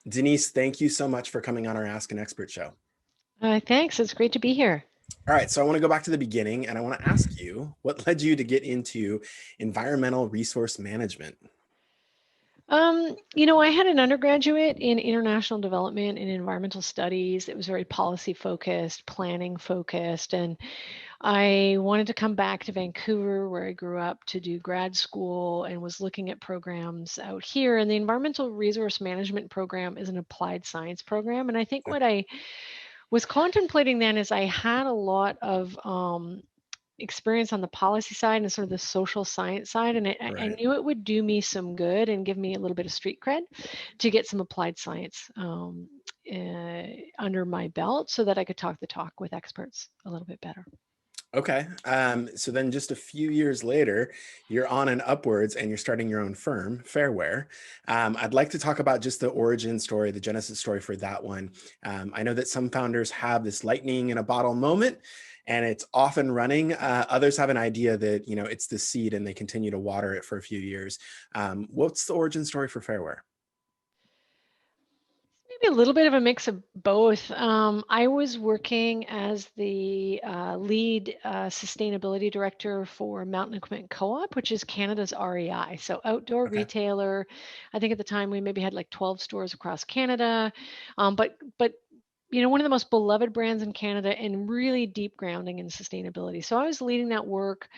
Denise, thank you so much for coming on our Ask an Expert show. Thanks. It's great to be here. All right, so I want to go back to the beginning and I want to ask you what led you to get into environmental resource management? I had an undergraduate in international development and environmental studies. It was very policy focused, planning focused, and I wanted to come back to Vancouver, where I grew up, to do grad school and was looking at programs out here. And the environmental resource management program is an applied science program. And I think what I was contemplating then is I had a lot of experience on the policy side and sort of the social science side. And I Right. knew it would do me some good and give me a little bit of street cred to get some applied science under my belt so that I could talk the talk with experts a little bit better. Okay. So then just a few years later, you're on and upwards and you're starting your own firm, Fairware. I'd like to talk about just the origin story, the genesis story for that one. I know that some founders have this lightning in a bottle moment and it's off and running. Others have an idea that, it's the seed and they continue to water it for a few years. What's the origin story for Fairware? Maybe a little bit of a mix of both. I was working as the lead sustainability director for Mountain Equipment Co-op, which is Canada's REI, so outdoor Okay. retailer. I think at the time we maybe had like 12 stores across Canada, but one of the most beloved brands in Canada and really deep grounding in sustainability. So I was leading that work,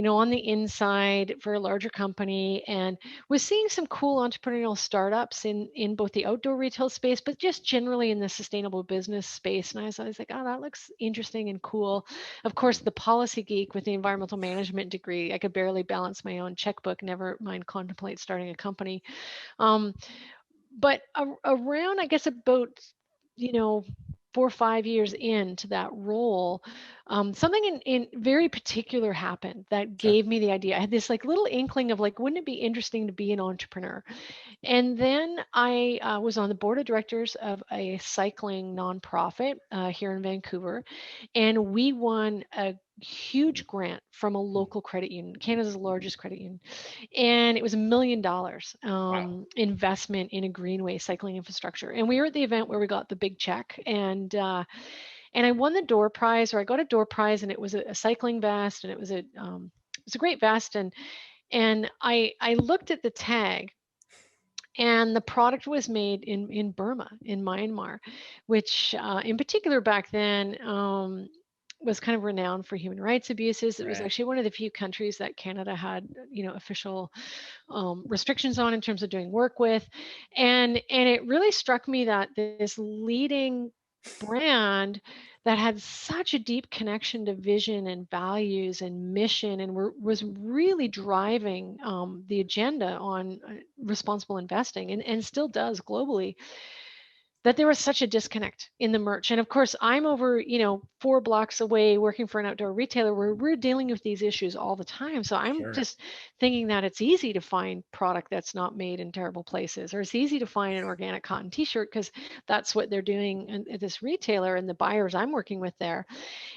on the inside for a larger company, and was seeing some cool entrepreneurial startups in both the outdoor retail space, but just generally in the sustainable business space. And I was like, oh, that looks interesting and cool. Of course, the policy geek with the environmental management degree, I could barely balance my own checkbook, never mind contemplate starting a company. Um, but around, I guess, about, you know, 4 or 5 years into that role, something in very particular happened that Sure. gave me the idea. I had this like little inkling of like, wouldn't it be interesting to be an entrepreneur? And then I was on the board of directors of a cycling nonprofit here in Vancouver, and we won a huge grant from a local credit union, Canada's largest credit union, and it was $1 million Wow. investment in a greenway cycling infrastructure. And we were at the event where we got the big check, and I won the door prize, or I got a door prize, and it was a cycling vest, and it was a great vest, and I looked at the tag, and the product was made in Burma, in Myanmar, which in particular back then was kind of renowned for human rights abuses. It was Right. actually one of the few countries that Canada had, official restrictions on in terms of doing work with, and it really struck me that this leading brand that had such a deep connection to vision and values and mission, and was really driving the agenda on responsible investing, and still does globally, that there was such a disconnect in the merch. And of course, I'm over, 4 blocks away working for an outdoor retailer where we're dealing with these issues all the time. So I'm Sure. just thinking that it's easy to find product that's not made in terrible places, or it's easy to find an organic cotton t-shirt because that's what they're doing at this retailer and the buyers I'm working with there.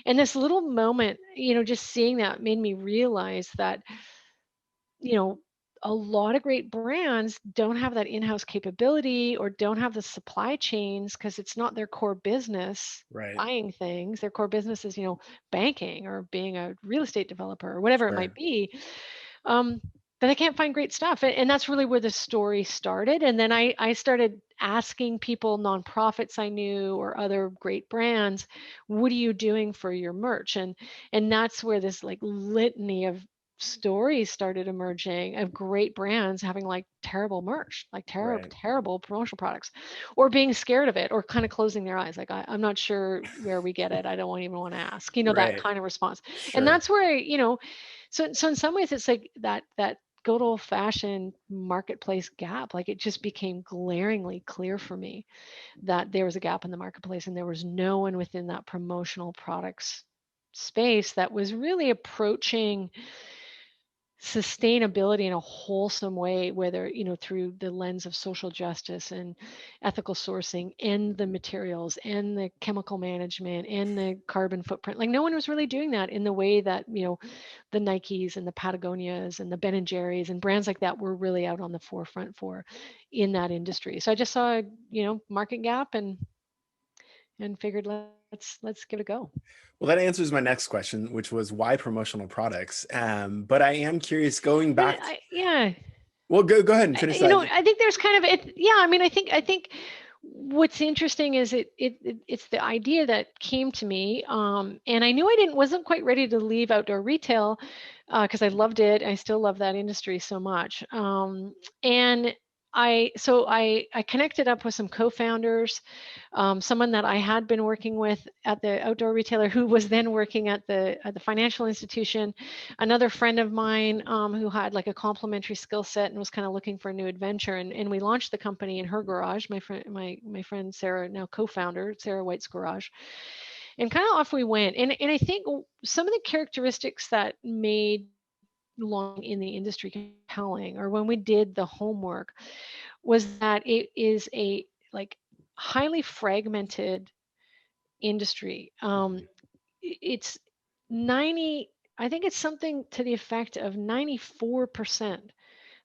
And this little moment, just seeing that made me realize that, you know, a lot of great brands don't have that in-house capability or don't have the supply chains because it's not their core business Right. buying things. Their core business is, banking or being a real estate developer or whatever it might Sure. be. Um, but I can't find great stuff. And that's really where the story started. And then I started asking people, nonprofits I knew or other great brands, what are you doing for your merch? And that's where this like litany of stories started emerging of great brands having like terrible merch, like terrible, Right. terrible promotional products, or being scared of it, or kind of closing their eyes, like I'm not sure where we get it. I don't even want to ask, that Right. kind of response. And Sure. that's where, so in some ways it's like that good old fashioned marketplace gap. Like it just became glaringly clear for me that there was a gap in the marketplace and there was no one within that promotional products space that was really approaching sustainability in a wholesome way, whether, through the lens of social justice and ethical sourcing and the materials and the chemical management and the carbon footprint. Like, no one was really doing that in the way that, the Nikes and the Patagonias and the Ben and Jerry's and brands like that were really out on the forefront for in that industry. So I just saw, market gap and figured let's give it a go. Well, that answers my next question, which was why promotional products. But I am curious, going Yeah, back. yeah. Well, go ahead and finish that. I think there's kind of it. Yeah, I mean, I think what's interesting is it's the idea that came to me, and I knew I wasn't quite ready to leave outdoor retail because I loved it. I still love that industry so much, and I connected up with some co-founders, someone that I had been working with at the outdoor retailer who was then working at the financial institution, another friend of mine who had like a complementary skill set and was kind of looking for a new adventure, and we launched the company in her garage. My friend Sarah, now co-founder, Sarah White's garage, and kind of off we went. And I think some of the characteristics that made long in the industry compelling, or when we did the homework, was that it is a like highly fragmented industry. It's 90, I think it's something to the effect of 94%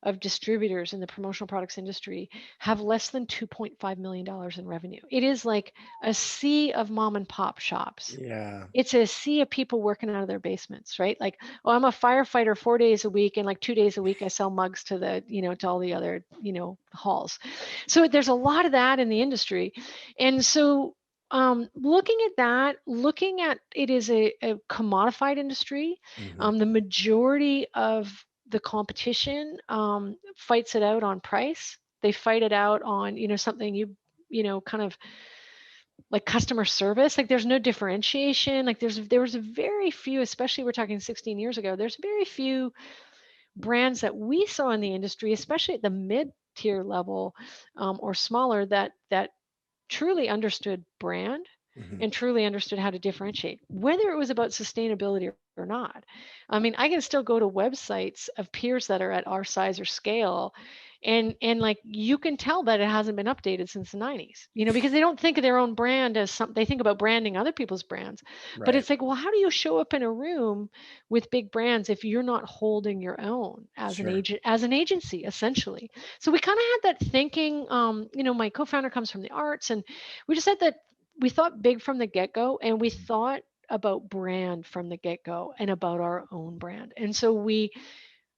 of distributors in the promotional products industry have less than $2.5 million in revenue. It is like a sea of mom and pop shops. Yeah. It's a sea of people working out of their basements, right? Like, oh, I'm a firefighter 4 days a week, and like 2 days a week I sell mugs to to all the other, halls. So there's a lot of that in the industry. And so looking at that, looking at it is a commodified industry. Hmm. The majority of the competition fights it out on price. They fight it out on, something kind of like customer service. Like, there's no differentiation. Like, there was a very few, especially we're talking 16 years ago, there's very few brands that we saw in the industry, especially at the mid-tier level or smaller, that truly understood brand Hmm. and truly understood how to differentiate, whether it was about sustainability or not. I mean, I can still go to websites of peers that are at our size or scale, and like, you can tell that it hasn't been updated since the 90s, because they don't think of their own brand as something. They think about branding other people's brands. But Right. it's like, well, how do you show up in a room with big brands if you're not holding your own as an Sure. agent, as an agency, essentially? So we kind of had that thinking. My co-founder comes from the arts, and we just had that. We thought big from the get-go, and we Mhm. thought about brand from the get-go and about our own brand. And so we,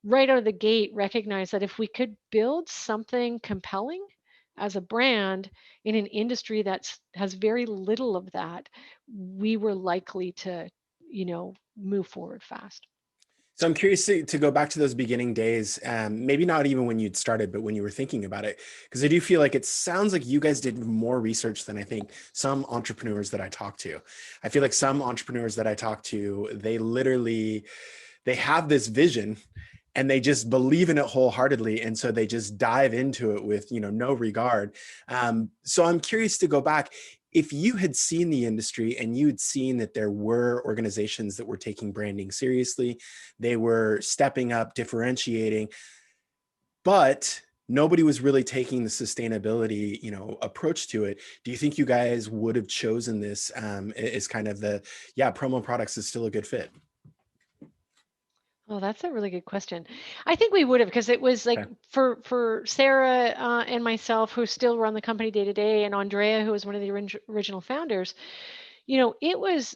right out of the gate, recognized that if we could build something compelling as a brand in an industry that has very little of that, we were likely to, move forward fast. So I'm curious to go back to those beginning days, maybe not even when you'd started, but when you were thinking about it, because I do feel like it sounds like you guys did more research than I think some entrepreneurs that I talk to. I feel like some entrepreneurs that I talk to, they have this vision and they just believe in it wholeheartedly, and so they just dive into it with no regard. So I'm curious to go back, if you had seen the industry and you had seen that there were organizations that were taking branding seriously, they were stepping up, differentiating, but nobody was really taking the sustainability approach to it, do you think you guys would have chosen this as kind of the, yeah, promo products is still a good fit? Oh, that's a really good question. I think we would have, because it was like Okay. for Sarah and myself, who still run the company day to day, and Andrea, who was one of the original founders. It was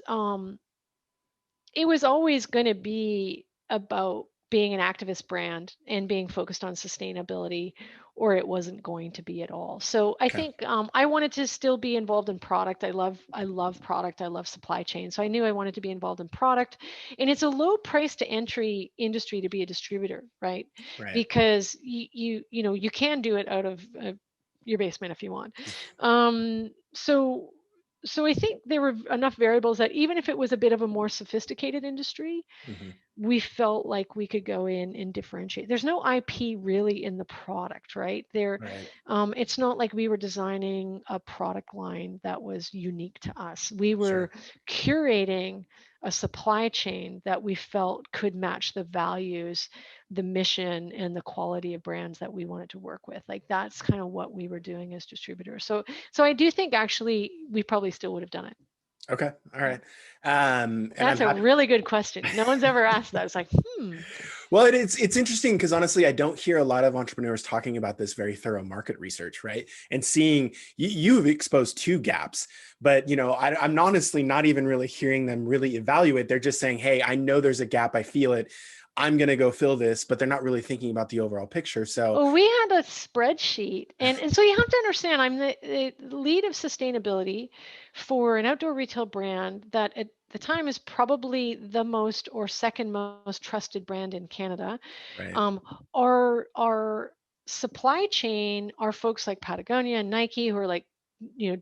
always going to be about being an activist brand and being focused on sustainability, or it wasn't going to be at all. So I Okay. think I wanted to still be involved in product. I love product. I love supply chain. So I knew I wanted to be involved in product, and it's a low price to entry industry to be a distributor, right? Right. Because you can do it out of your basement if you want. So I think there were enough variables that even if it was a bit of a more sophisticated industry, Hmm. we felt like we could go in and differentiate. There's no IP really in the product, right? Right. It's not like we were designing a product line that was unique to us. We were Sure. curating a supply chain that we felt could match the values, the mission, and the quality of brands that we wanted to work with. Like that's kind of what we were doing as distributors. So I do think actually we probably still would have done it. Okay. All Yeah. right. And I'm That's a happy. really good question. No one's ever asked that. It's like, Well, it's interesting because honestly, I don't hear a lot of entrepreneurs talking about this very thorough market research, right? And seeing you've exposed two gaps, but I'm honestly not even really hearing them really evaluate. They're just saying, "Hey, I know there's a gap. I feel it. I'm going to go fill this," but they're not really thinking about the overall picture. So, well, we had a spreadsheet, and so you have to understand, I'm the lead of sustainability for an outdoor retail brand that at the time is probably the most or second most trusted brand in Canada. right. Um, our supply chain are folks like Patagonia and Nike who are like,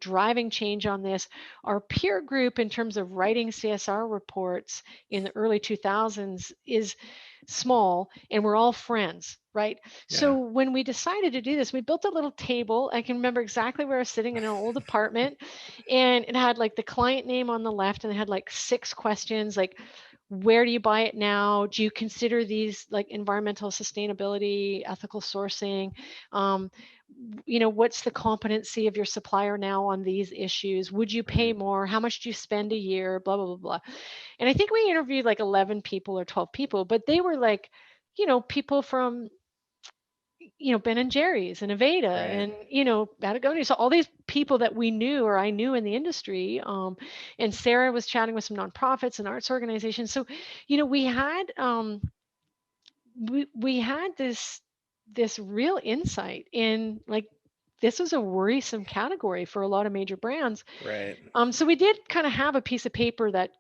driving change on this. Our peer group in terms of writing CSR reports in the early 2000s is small, and we're all friends, right? So Yeah. when we decided to do this, we built a little table. I can remember exactly where I was sitting in an old apartment, and it had like the client name on the left, and it had like 6 questions like, where do you buy it now? Do you consider these like environmental sustainability, ethical sourcing? Um, what's the competency of your supplier now on these issues? Would you pay Right. more? How much do you spend a year? Blah, blah, blah, blah. And I think we interviewed like 11 people or 12 people, but they were like, people from, Ben and Jerry's and Aveda Right. and, Patagonia. So all these people that we knew or I knew in the industry. And Sarah was chatting with some nonprofits and arts organizations. So, we had, we had this real insight in like, this was a worrisome category for a lot of major brands. Right. So we did kind of have a piece of paper that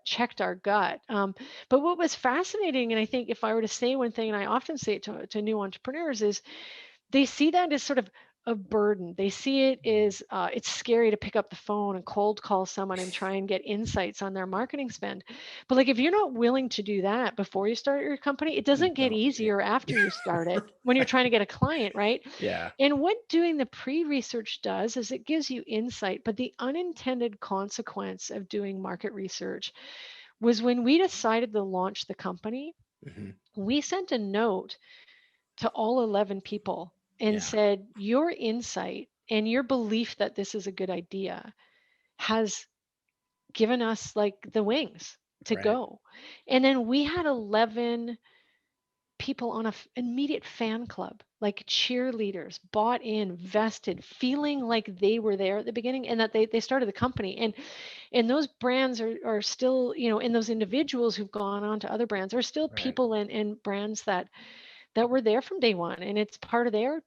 checked our gut. But what was fascinating, and I think if I were to say one thing, and I often say it to new entrepreneurs, is they see that as sort of a burden. They see it as it's scary to pick up the phone and cold call someone and try and get insights on their marketing spend. But like if you're not willing to do that before you start your company, it doesn't get Don't be. easier after you start it when you're trying to get a client, right? Yeah. And what doing the pre-research does is it gives you insight, but the unintended consequence of doing market research was when we decided to launch the company, Hmm. we sent a note to all 11 people and Yeah. said, your insight and your belief that this is a good idea has given us like the wings to Right. go. And then we had 11 people on a immediate fan club, like cheerleaders, bought in, vested, feeling like they were there at the beginning and that they started the company. And those brands are still, and those individuals who've gone on to other brands are still Right. people and brands that were there from day one, and it's part of their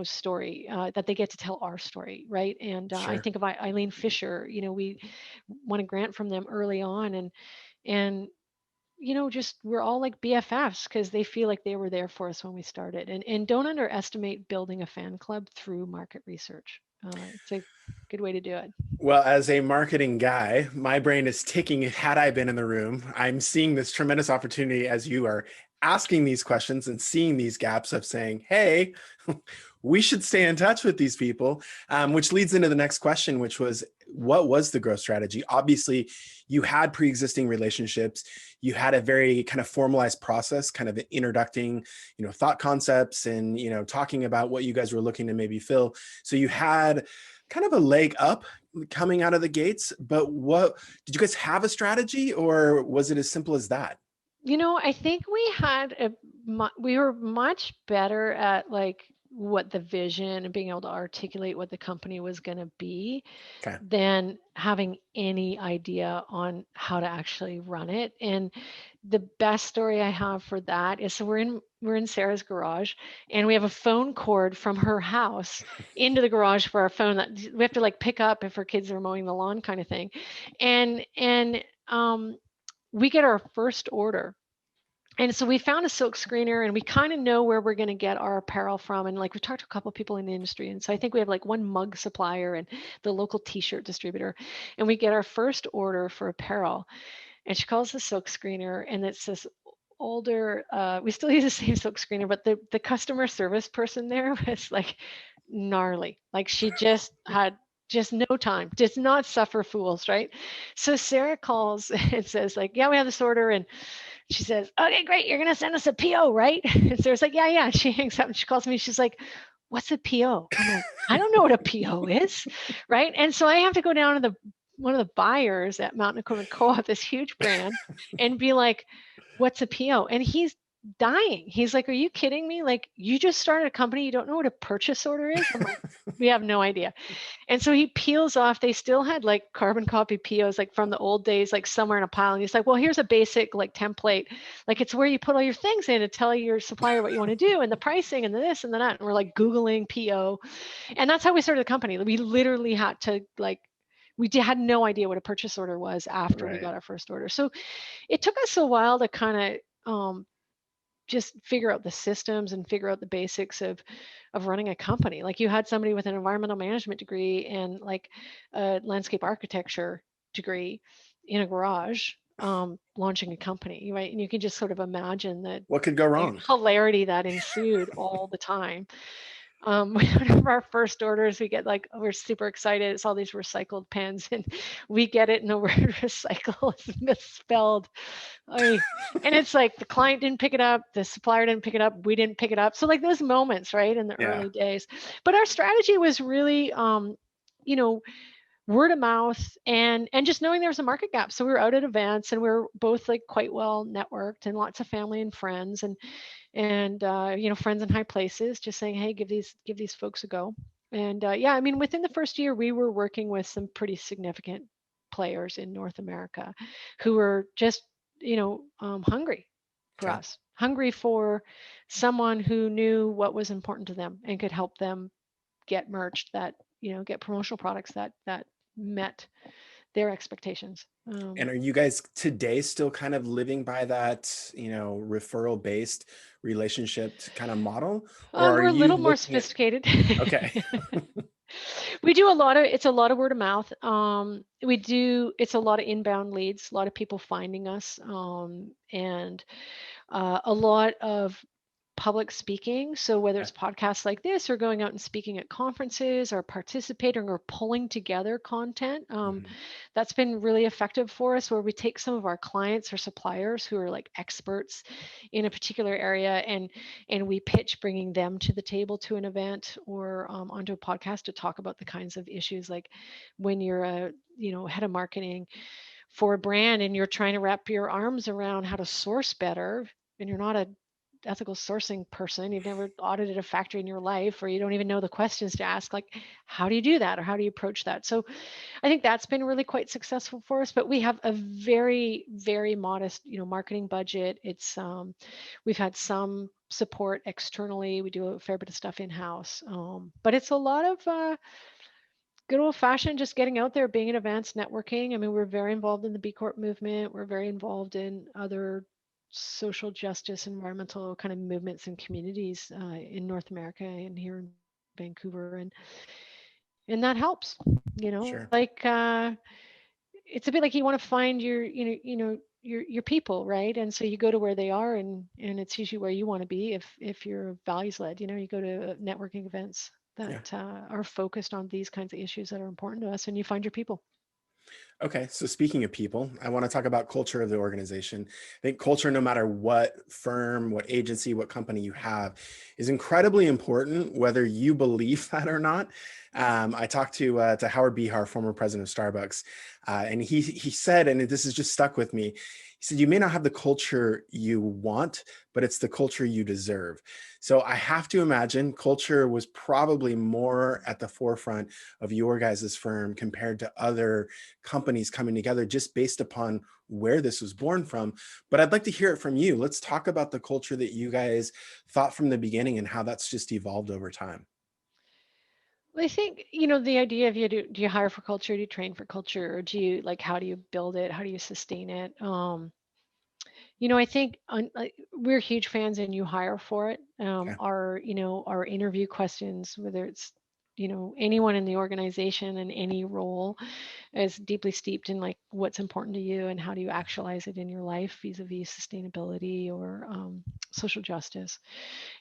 story that they get to tell our story, right? And I Sure. think of Eileen Fisher. We won a grant from them early on, and just we're all like BFFs because they feel like they were there for us when we started. And don't underestimate building a fan club through market research. It's a good way to do it. Well, as a marketing guy, my brain is ticking. Had I been in the room, I'm seeing this tremendous opportunity as you are asking these questions and seeing these gaps of saying, hey, we should stay in touch with these people, which leads into the next question, which was, what was the growth strategy? Obviously, you had pre-existing relationships. You had a very kind of formalized process, kind of introducing, thought concepts and, talking about what you guys were looking to maybe fill. So you had kind of a leg up coming out of the gates, but what did you guys have a strategy or was it as simple as that? I think we were much better at like what the vision and being able to articulate what the company was going to be Okay. than having any idea on how to actually run it. And the best story I have for that is, so we're in Sarah's garage, and we have a phone cord from her house into the garage for our phone that we have to like pick up if her kids are mowing the lawn kind of thing. And we get our first order. And so we found a silk screener, and we kind of know where we're going to get our apparel from. And like we talked to a couple of people in the industry. And so I think we have like one mug supplier and the local t-shirt distributor. And we get our first order for apparel. And she calls the silk screener, and it's this older, we still use the same silk screener, but the customer service person there was like gnarly. Like she just had just no time, does not suffer fools, right? So Sarah calls and says like, yeah, we have this order. And she says, okay, great. You're going to send us a PO, right? And Sarah's like, yeah, yeah. She hangs up and she calls me. She's like, what's a PO? I'm like, I don't know what a PO is. Right. And so I have to go down to one of the buyers at Mountain Equipment Co-op, this huge brand, and be like, what's a PO? And he's dying. He's like, are you kidding me? Like, you just started a company. You don't know what a purchase order is? I'm like, we have no idea. And so he peels off. They still had like carbon copy POs like from the old days, like somewhere in a pile. And he's like, well, here's a basic like template. Like it's where you put all your things in to tell your supplier what you want to do and the pricing and the this and the that. And we're like Googling PO. And that's how we started the company. We literally had to like, had no idea what a purchase order was after we Right. got our first order. So it took us a while to kind of just figure out the systems and figure out the basics of running a company. Like you had somebody with an environmental management degree and like a landscape architecture degree in a garage launching a company, right? And you can just sort of imagine that What could go wrong? hilarity that ensued all the time. One of our first orders, we get like, we're super excited. It's all these recycled pens, and we get it, and the word recycle is misspelled. And it's like the client didn't pick it up, the supplier didn't pick it up, we didn't pick it up. So like those moments, right, in the Yeah. early days. But our strategy was really, you know, word of mouth and just knowing there was a market gap. So we were out at events and we were both like quite well networked and lots of family and friends and friends in high places just saying, hey, give these folks a go. And yeah, I mean, within the first year we were working with some pretty significant players in North America who were just hungry for Okay. us, hungry for someone who knew what was important to them and could help them get merch that get promotional products that met their expectations. And are you guys today still kind of living by that, referral based relationship kind of model? Or are We're a you little more looking at, sophisticated. okay. We do a lot of it's a lot of word of mouth. We do it's a lot of inbound leads, a lot of people finding us, and a lot of public speaking. So whether Okay. it's podcasts like this or going out and speaking at conferences or participating or pulling together content, Mhm. that's been really effective for us where we take some of our clients or suppliers who are like experts in a particular area and we pitch bringing them to the table to an event or onto a podcast to talk about the kinds of issues like when you're a head of marketing for a brand and you're trying to wrap your arms around how to source better and you're not a ethical sourcing person, you've never audited a factory in your life or you don't even know the questions to ask, like how do you do that or how do you approach that? So I think that's been really quite successful for us, but we have a very, very modest, marketing budget. It's we've had some support externally. We do a fair bit of stuff in-house, but it's a lot of good old-fashioned just getting out there, being at events, networking. I mean, we're very involved in the B Corp movement. We're very involved in other social justice, environmental kind of movements and communities in North America and here in Vancouver, and that helps. Sure. Like it's a bit like you want to find your your people, right? And so you go to where they are, and it's usually where you want to be if you're values led. You go to networking events that Yeah. are focused on these kinds of issues that are important to us, and you find your people. Okay, so speaking of people, I want to talk about culture of the organization. I think culture, no matter what firm, what agency, what company you have, is incredibly important, whether you believe that or not. I talked to Howard Behar, former president of Starbucks, and he said, and this has just stuck with me. He said, "You may not have the culture you want, but it's the culture you deserve." So I have to imagine culture was probably more at the forefront of your guys' firm compared to other companies coming together just based upon where this was born from. But I'd like to hear it from you. Let's talk about the culture that you guys thought from the beginning and how that's just evolved over time. Well, I think the idea of do you hire for culture, do you train for culture, or do you like how do you build it, how do you sustain it? I think we're huge fans and you hire for it. Okay. Our interview questions, whether it's, anyone in the organization in any role, is deeply steeped in like what's important to you and how do you actualize it in your life vis-a-vis sustainability or social justice.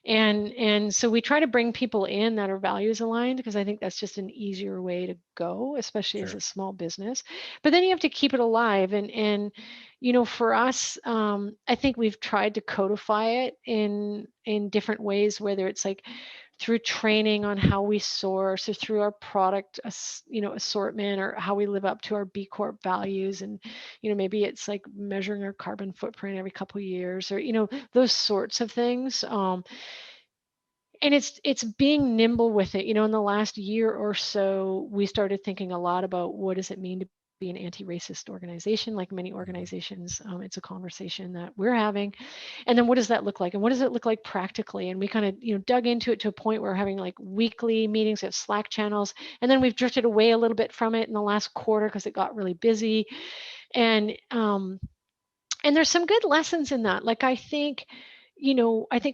And so we try to bring people in that are values aligned because I think that's just an easier way to go, especially as Sure. a small business. But then you have to keep it alive. And for us, I think we've tried to codify it in different ways, whether it's like through training on how we source or through our product assortment or how we live up to our B Corp values. And maybe it's like measuring our carbon footprint every couple of years, or those sorts of things. And it's being nimble with it. In the last year or so, we started thinking a lot about what does it mean to be an anti-racist organization. Like many Mhm. organizations, it's a conversation that we're having. And then what does that look like? And what does it look like practically? And we kind of dug into it to a point where we're having like weekly meetings, we have Slack channels, and then we've drifted away a little bit from it in the last quarter because it got really busy. And there's some good lessons in that. Like I think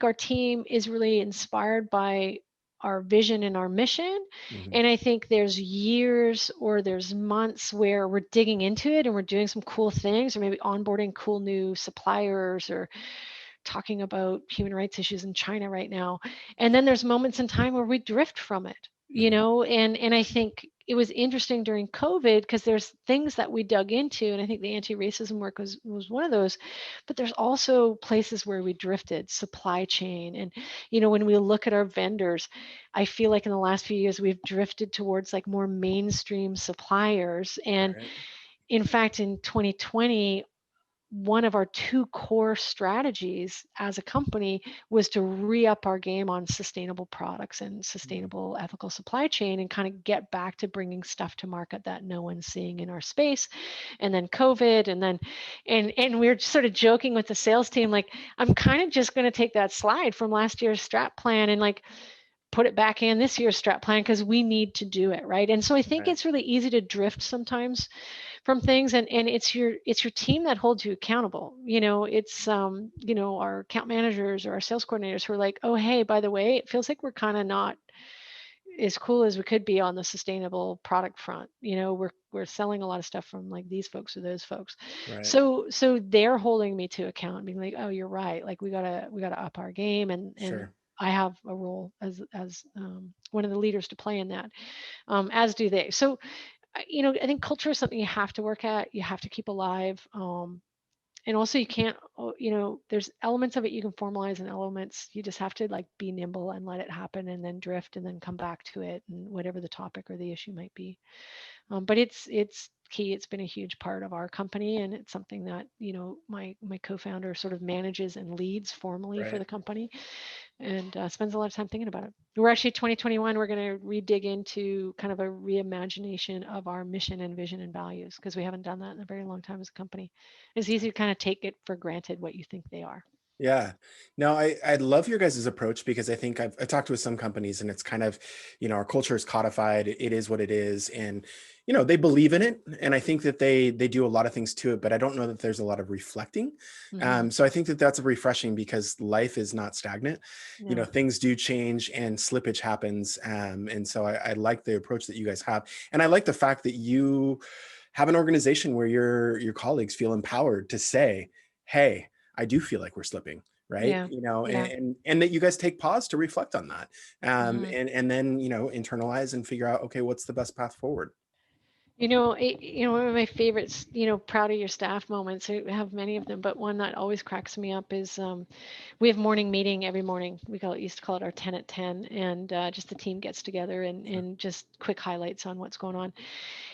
our team is really inspired by our vision and our mission. Mhm. And I think there's years or there's months where we're digging into it and we're doing some cool things, or maybe onboarding cool new suppliers, or talking about human rights issues in China right now. And then there's moments in time where we drift from it, Mhm. and I think it was interesting during COVID because there's things that we dug into, and I think the anti-racism work was one of those. But there's also places where we drifted, supply chain, and when we look at our vendors, I feel like in the last few years we've drifted towards like more mainstream suppliers. And Right. in fact, in 2020, one of our two core strategies as a company was to re-up our game on sustainable products and Mhm. sustainable ethical supply chain, and kind of get back to bringing stuff to market that no one's seeing in our space. And then COVID, and we were sort of joking with the sales team, like, I'm kind of just going to take that slide from last year's strat plan and like put it back in this year's strat plan because we need to do it, right? And so I think Right. it's really easy to drift sometimes from things, and it's your team that holds you accountable. It's our account managers or our sales coordinators who are like, oh hey, by the way, it feels like we're kind of not as cool as we could be on the sustainable product front. We're selling a lot of stuff from like these folks or those folks. Right. So they're holding me to account, being like, oh, you're right, like we gotta up our game. And Sure. I have a role as one of the leaders to play in that, as do they. So I think culture is something you have to work at, you have to keep alive. And also you can't, there's elements of it you can formalize, and elements you just have to like be nimble and let it happen, and then drift and then come back to it, and whatever the topic or the issue might be. But it's key. It's been a huge part of our company, and it's something that my co-founder sort of manages and leads formally for Right. the company, and spends a lot of time thinking about it. We're actually 2021, we're going to re-dig into kind of a reimagination of our mission and vision and values, because we haven't done that in a very long time as a company. It's easy to kind of take it for granted what you think they are. Yeah. No, I love your guys' approach because I think I've talked with some companies and it's kind of, our culture is codified. It is what it is. And, they believe in it. And I think that they do a lot of things to it, but I don't know that there's a lot of reflecting. Hmm. So I think that that's refreshing because life is not stagnant. Yeah. Things do change and slippage happens. And so I like the approach that you guys have. And I like the fact that you have an organization where your colleagues feel empowered to say, hey, I do feel like we're slipping, right? Yeah. Yeah. And that you guys take pause to reflect on that, Hmm. and then internalize and figure out, okay, what's the best path forward. One of my favorites, proud of your staff moments. I have many of them, but one that always cracks me up is we have morning meeting every morning. Used to call it our 10 at 10, and just the team gets together and just quick highlights on what's going on.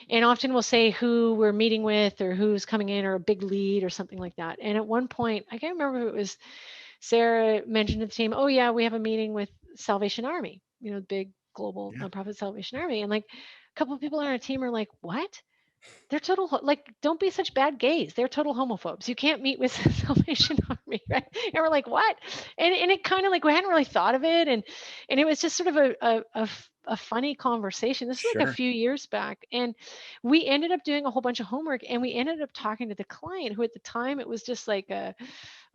And often we'll say who we're meeting with or who's coming in or a big lead or something like that. And at one point, I can't remember if it was Sarah mentioned to the team, oh yeah, we have a meeting with Salvation Army, the big global Yeah, nonprofit Salvation Army. And like a couple of people on our team are like, what? They're total, like, don't be such bad gays. They're total homophobes. You can't meet with Salvation Army, right? And we're like, what? And it kind of like, we hadn't really thought of it. And it was just sort of a funny conversation. This was like a sure. few years back. And we ended up doing a whole bunch of homework, and we ended up talking to the client, who at the time it was just like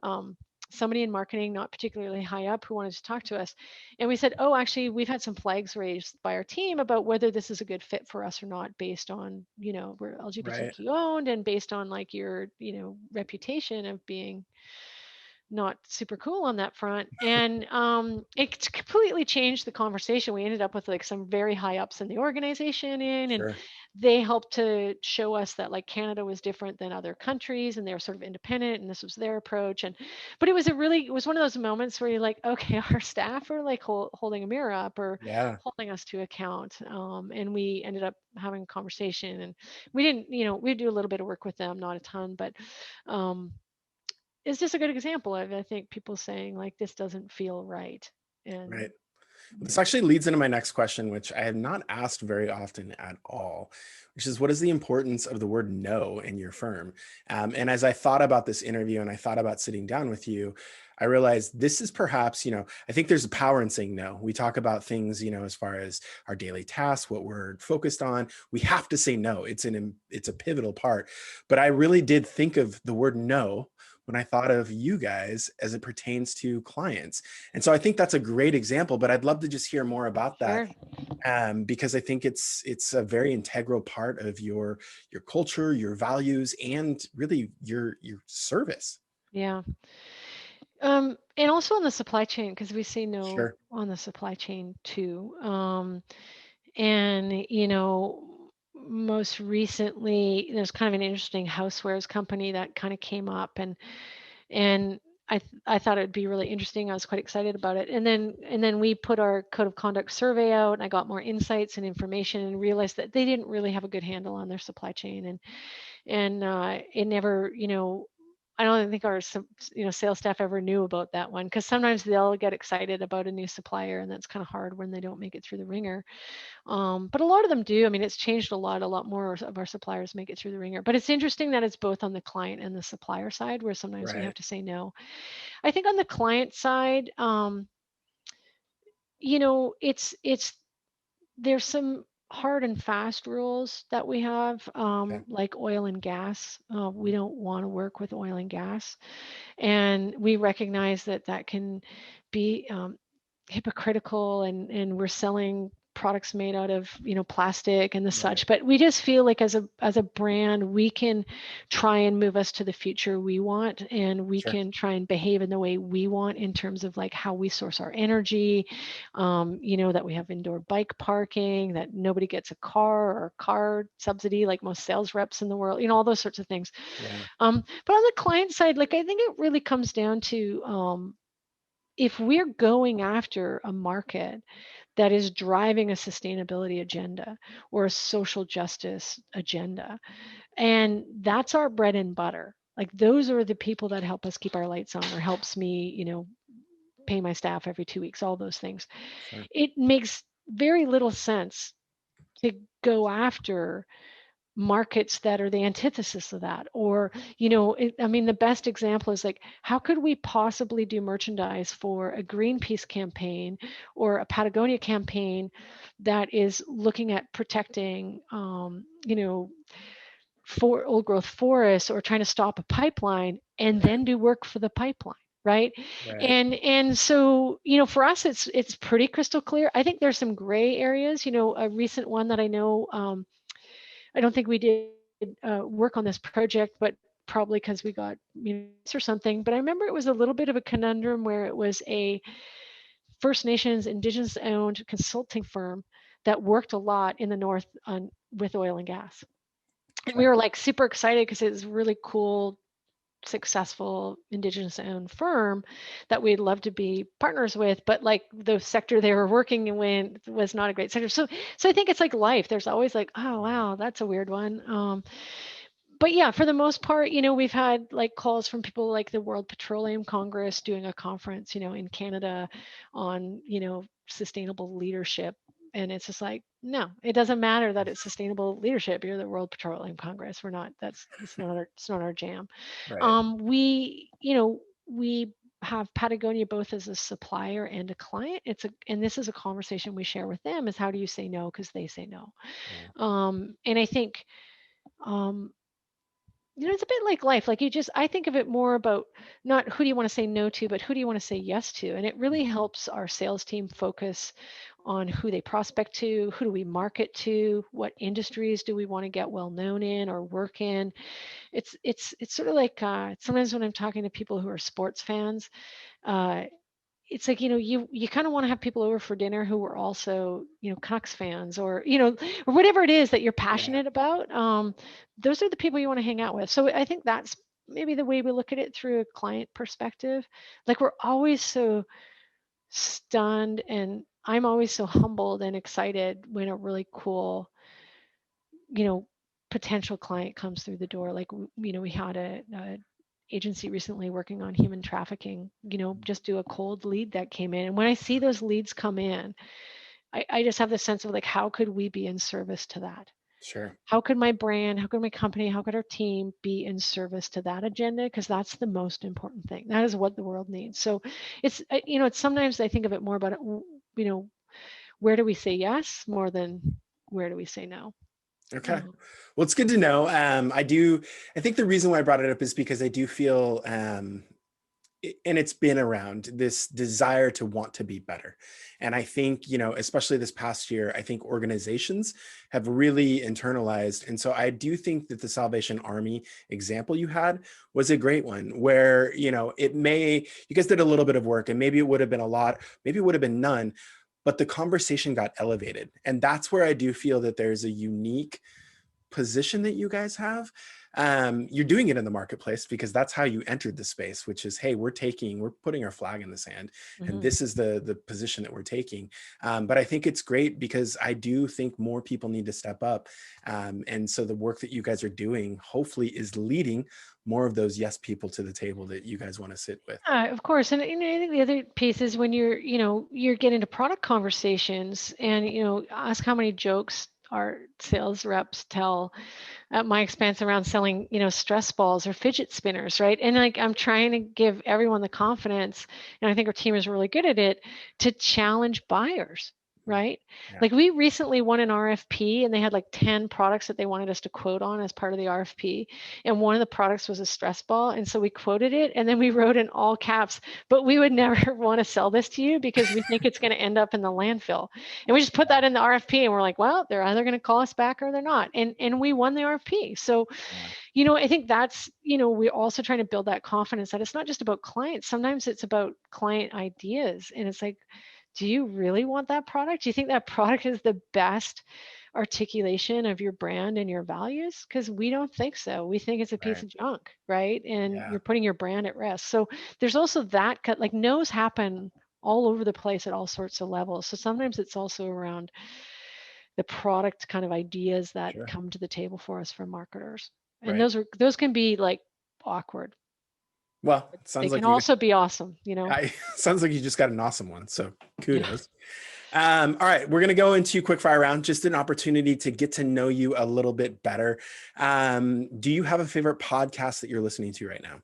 um, somebody in marketing, not particularly high up, who wanted to talk to us. And we said, oh, actually, we've had some flags raised by our team about whether this is a good fit for us or not, based on, we're Right. LGBTQ owned, and based on like your, reputation of being not super cool on that front. And it completely changed the conversation. We ended up with like some very high ups in the organization and Sure. they helped to show us that like Canada was different than other countries, and they were sort of independent, and this was their approach. And but it was one of those moments where you're like, okay, our staff are like holding a mirror up, or Yeah. holding us to account. And we ended up having a conversation, and we didn't, we do a little bit of work with them, not a ton, but um, it's just a good example of, I think, people saying like, this doesn't feel right. And Right. This actually leads into my next question, which I have not asked very often at all, which is, what is the importance of the word no in your firm? And as I thought about this interview and I thought about sitting down with you, I realized this is perhaps, I think there's a power in saying no. We talk about things, as far as our daily tasks, what we're focused on. We have to say no. It's a pivotal part. But I really did think of the word no when I thought of you guys as it pertains to clients. And so I think that's a great example, but I'd love to just hear more about that, sure. because I think it's a very integral part of your culture, your values, and really your service. Yeah. And also on the supply chain, because we say no Sure. on the supply chain too. And, most recently, there's kind of an interesting housewares company that kind of came up, and I thought it'd be really interesting. I was quite excited about it. And then we put our code of conduct survey out, and I got more insights and information, and realized that they didn't really have a good handle on their supply chain. And it never, I don't think our sales staff ever knew about that one, because sometimes they'll get excited about a new supplier, and that's kind of hard when they don't make it through the ringer. But a lot of them do. I mean, it's changed a lot. A lot more of our suppliers make it through the ringer. But it's interesting that it's both on the client and the supplier side, where sometimes we have Right. to say no. I think on the client side, it's there's some hard and fast rules that we have, Yeah. like oil and gas. We don't want to work with oil and gas, and we recognize that that can be hypocritical, and we're selling products made out of plastic and the Right. such. But we just feel like as a brand, we can try and move us to the future we want, and we Sure. can try and behave in the way we want, in terms of like how we source our energy. That we have indoor bike parking, that nobody gets a car or a car subsidy like most sales reps in the world, all those sorts of things. Yeah. But on the client side, like, I think it really comes down to, if we're going after a market that is driving a sustainability agenda or a social justice agenda, and that's our bread and butter. Like, those are the people that help us keep our lights on, or helps me, pay my staff every 2 weeks, all those things. Sure. It makes very little sense to go after markets that are the antithesis of that. Or, I mean, the best example is like, how could we possibly do merchandise for a Greenpeace campaign or a Patagonia campaign that is looking at protecting, for old growth forests, or trying to stop a pipeline, and Right. then do work for the pipeline, right? Right. And so, for us, it's pretty crystal clear. I think there's some gray areas. A recent one that I know, I don't think we did work on this project, but probably because we got or something. But I remember it was a little bit of a conundrum, where it was a First Nations Indigenous owned consulting firm that worked a lot in the north on with oil and gas. And we Okay. were like super excited, because it was really cool, successful Indigenous owned firm that we'd love to be partners with. But like, the sector they were working in was not a great sector. So I think it's like life. There's always like, oh wow, that's a weird one. But yeah, for the most part, we've had like calls from people like the World Petroleum Congress doing a conference, in Canada on, sustainable leadership. And it's just like, no, it doesn't matter that it's sustainable leadership. You're the World Petroleum Congress. We're not, it's not our jam. Right. We have Patagonia both as a supplier and a client. And this is a conversation we share with them, is how do you say no? Because they say no. Yeah. And I think, um, It's a bit like life. Like I think of it more about not who do you want to say no to, but who do you want to say yes to. And it really helps our sales team focus on who they prospect to, who do we market to, what industries do we want to get well known in or work in. It's sort of like sometimes when I'm talking to people who are sports fans, uh, it's like you kind of want to have people over for dinner who are also Canucks fans, or or whatever it is that you're Yeah, passionate about. Those are the people you want to hang out with. So I think that's maybe the way we look at it through a client perspective. Like we're always so stunned, and I'm always so humbled and excited when a really cool you know potential client comes through the door. Like we had a agency recently working on human trafficking, just do a cold lead that came in. And when I see those leads come in, I just have the sense of like, how could we be in service to that? sure. How could my brand, how could my company, how could our team be in service to that agenda? Because that's the most important thing. That is what the world needs. So it's sometimes I think of it more about, where do we say yes more than where do we say no? Okay. Um, Well, it's good to know. I think the reason why I brought it up is because I do feel, and it's been around this desire to want to be better. And I think, especially this past year, I think organizations have really internalized. And so I do think that the Salvation Army example you had was a great one where, you guys did a little bit of work and maybe it would have been a lot, maybe it would have been none, but the conversation got elevated. And that's where I do feel that there's a unique position that you guys have. You're doing it in the marketplace because that's how you entered the space, which is, hey, we're putting our flag in the sand, and mhm. this is the position that we're taking. But I think it's great because I do think more people need to step up, and so the work that you guys are doing hopefully is leading more of those yes people to the table that you guys want to sit with. Of course, and I think the other piece is when you're getting into product conversations, and ask how many jokes our sales reps tell at my expense around selling, stress balls or fidget spinners, right? And like I'm trying to give everyone the confidence, and I think our team is really good at it, to challenge buyers, right? Yeah, Like we recently won an RFP and they had like 10 products that they wanted us to quote on as part of the RFP. And one of the products was a stress ball. And so we quoted it and then we wrote in all caps, but we would never want to sell this to you because we think it's going to end up in the landfill. And we just put that in the RFP and we're like, well, they're either going to call us back or they're not. And we won the RFP. So, yeah, I think that's, we're also trying to build that confidence that it's not just about clients. Sometimes it's about client ideas. And it's like, do you really want that product? Do you think that product is the best articulation of your brand and your values? Because we don't think so. We think it's a piece right, of junk, right? And yeah, you're putting your brand at risk. So there's also that cut, like no's happen all over the place at all sorts of levels. So sometimes it's also around the product kind of ideas that sure. come to the table for us from marketers. And Right. those can be like awkward. Well, it They sounds can like you also be awesome, sounds like you just got an awesome one. So Yeah. kudos. All right, we're going to go into quick fire round, just an opportunity to get to know you a little bit better. Do you have a favorite podcast that you're listening to right now?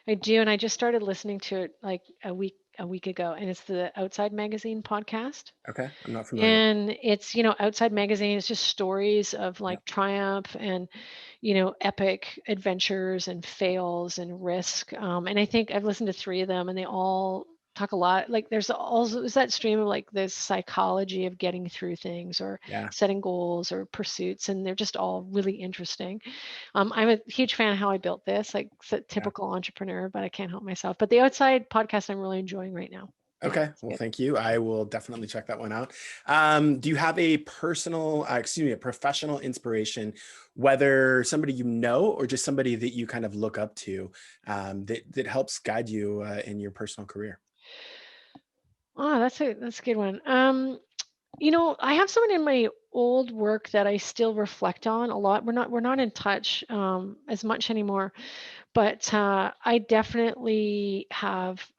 I do, and I just started listening to it like a week ago, and it's the Outside Magazine podcast. Okay, I'm not familiar. And it's, Outside Magazine is just stories of Yeah, like triumph and, epic adventures and fails and risk. And I think I've listened to three of them and they all talk a lot. Like there's also is that stream of like this psychology of getting through things or yeah, setting goals or pursuits. And they're just all really interesting. I'm a huge fan of How I Built This, like yeah. typical entrepreneur, but I can't help myself. But the Outside podcast I'm really enjoying right now. Yeah, Okay, it's well, good. thank you. I will definitely check that one out. Do you have a a professional inspiration, whether somebody you know or just somebody that you kind of look up to, that helps guide you in your personal career? Oh, that's a good one. I have someone in my old work that I still reflect on a lot. We're not in touch as much anymore, but I definitely have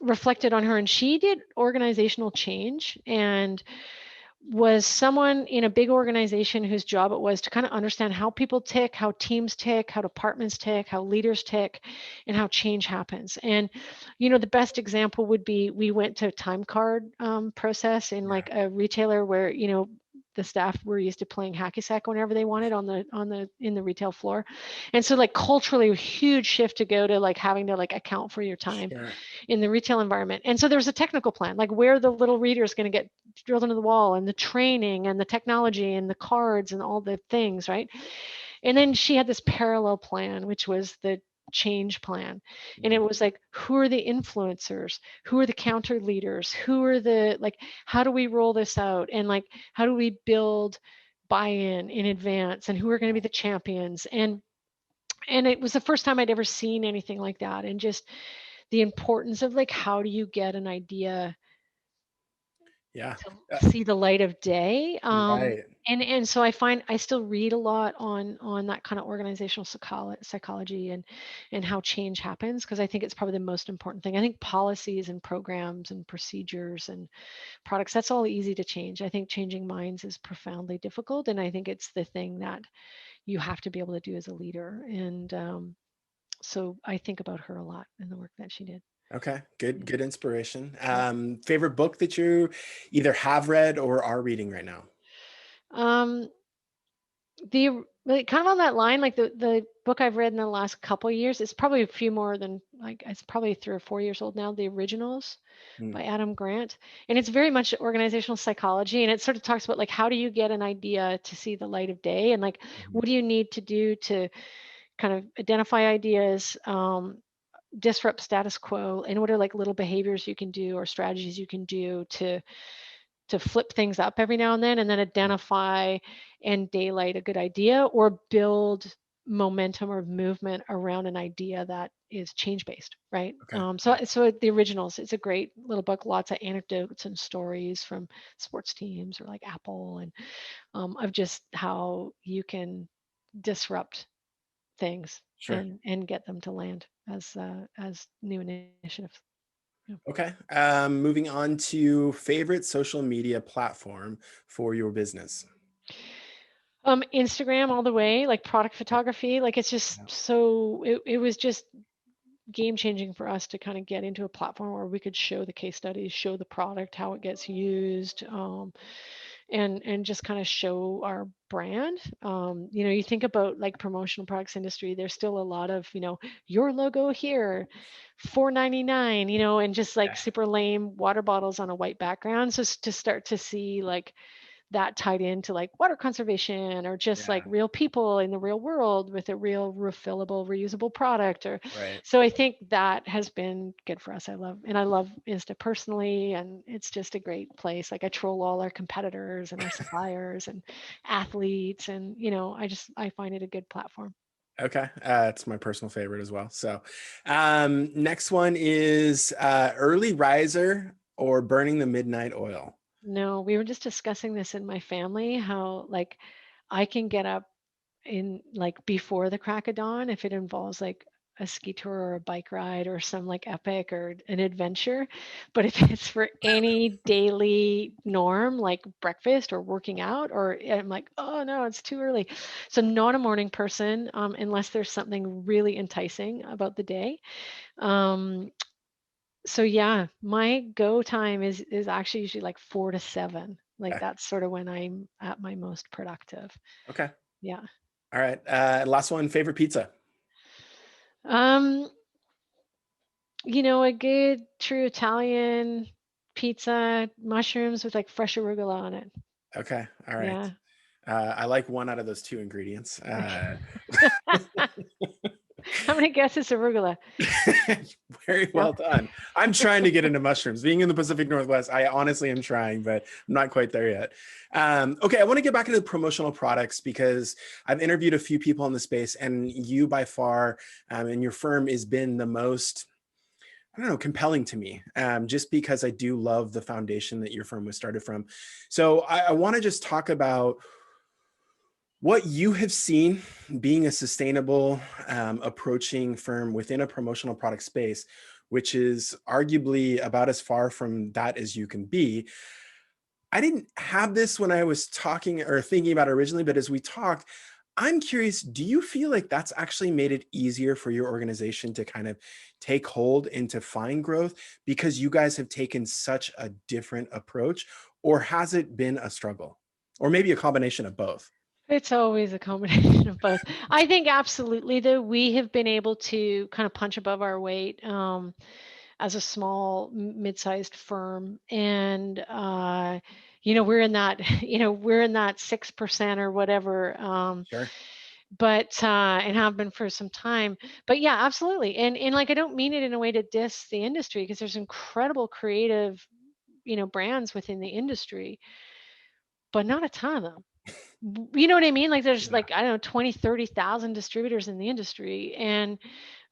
reflected on her, and she did organizational change and was someone in a big organization whose job it was to kind of understand how people tick, how teams tick, how departments tick, how leaders tick, and how change happens. And, the best example would be we went to a time card process in Yeah, like a retailer where, the staff were used to playing hacky sack whenever they wanted in the retail floor. And so like culturally a huge shift to go to like having to like account for your time Sure. in the retail environment. And so there's a technical plan, like where the little reader is going to get drilled into the wall, and the training and the technology and the cards and all the things, right? And then she had this parallel plan, which was the change plan. And it Mhm. was like, who are the influencers? Who are the counter leaders? Who are the, like, how do we roll this out? And like, how do we build buy-in in advance? And who are going to be the champions? And it was the first time I'd ever seen anything like that. And just the importance of like, how do you get an idea Yeah. Uh, to see the light of day? right. And so I find I still read a lot on that kind of organizational psychology and how change happens, because I think it's probably the most important thing. I think policies and programs and procedures and products, that's all easy to change. I think changing minds is profoundly difficult, and I think it's the thing that you have to be able to do as a leader. And so I think about her a lot in the work that she did. Okay. Good. Yeah. Good inspiration. Yeah. Favorite book that you either have read or are reading right now? Um, the like, kind of on that line, like the book I've read in the last couple of years, it's probably a few more than, like, it's probably 3 or 4 years old now. The Originals Mm, by Adam Grant, and it's very much organizational psychology, and it sort of talks about like how do you get an idea to see the light of day, and like mhm. what do you need to do to kind of identify ideas, disrupt status quo, and what are like little behaviors you can do or strategies you can do to flip things up every now and then Yeah. identify and daylight a good idea, or build momentum or movement around an idea that is change based, right? Okay. So the Originals, it's a great little book, lots of anecdotes and stories from sports teams or like Apple, and of just how you can disrupt things Sure. and get them to land as new initiatives. Yeah. Okay. Moving on to favorite social media platform for your business. Instagram all the way, like product Okay. photography, like it's Yeah. just so it was just game changing for us to kind of get into a platform where we could show the case studies, show the product, how it gets used, and just kind of show our brand. You think about like promotional products industry, there's still a lot of, your logo here, 4.99, and just like Yeah. super lame water bottles on a white background. So to start to see like that tied into like water conservation, or just like Yeah. real people in the real world with a real refillable reusable product, or Right. so I think that has been good for us. I love Insta personally, and it's just a great place. Like I troll all our competitors and our suppliers and athletes, and I find it a good platform. Okay. It's my personal favorite as well. So, next one is early riser or burning the midnight oil. No, we were just discussing this in my family, how like I can get up in like before the crack of dawn if it involves like a ski tour or a bike ride or some like epic or an adventure. But if it's for any daily norm like breakfast or working out, or I'm like, oh no, it's too early. So not a morning person, unless there's something really enticing about the day. um, so yeah, my go time is actually usually like 4 to 7. Like Okay. that's sort of when I'm at my most productive. Okay. Yeah. All right. Last one, favorite pizza. Um, a good true Italian pizza, mushrooms with like fresh arugula on it. Okay. All right. Yeah. I like one out of those two ingredients. How many guesses arugula? Very No. well done. I'm trying to get into mushrooms. Being in the Pacific Northwest, I honestly am trying, but I'm not quite there yet. Okay, I want to get back into promotional products because I've interviewed a few people in the space, and you by far, and your firm has been the most, I don't know, compelling to me, just because I do love the foundation that your firm was started from. So I want to just talk about what you have seen being a sustainable approaching firm within a promotional product space, which is arguably about as far from that as you can be. I didn't have this when I was talking or thinking about it originally, but as we talked, I'm curious, do you feel like that's actually made it easier for your organization to kind of take hold and to find growth because you guys have taken such a different approach, or has it been a struggle? or maybe a combination of both? It's always a combination of both. I think absolutely, though, we have been able to kind of punch above our weight as a small, mid-sized firm, and we're in that, we're in that 6% or whatever. Sure. But and have been for some time. But yeah, absolutely. And like I don't mean it in a way to diss the industry, because there's incredible creative, brands within the industry, but not a ton of them. You know what I mean? Like there's Yeah. like, I don't know, 20, 30,000 distributors in the industry. And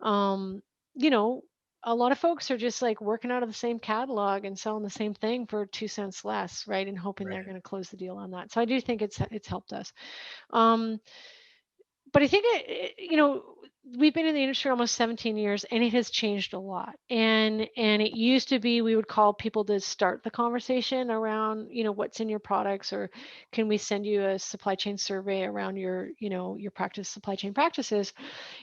um, you know, a lot of folks are just like working out of the same catalog and selling the same thing for 2 cents less, right? And hoping they're Right. going to close the deal on that. So I do think it's helped us. Um, but I think we've been in the industry almost 17 years, and it has changed a lot. And it used to be we would call people to start the conversation around, what's in your products, or can we send you a supply chain survey around your practice supply chain practices,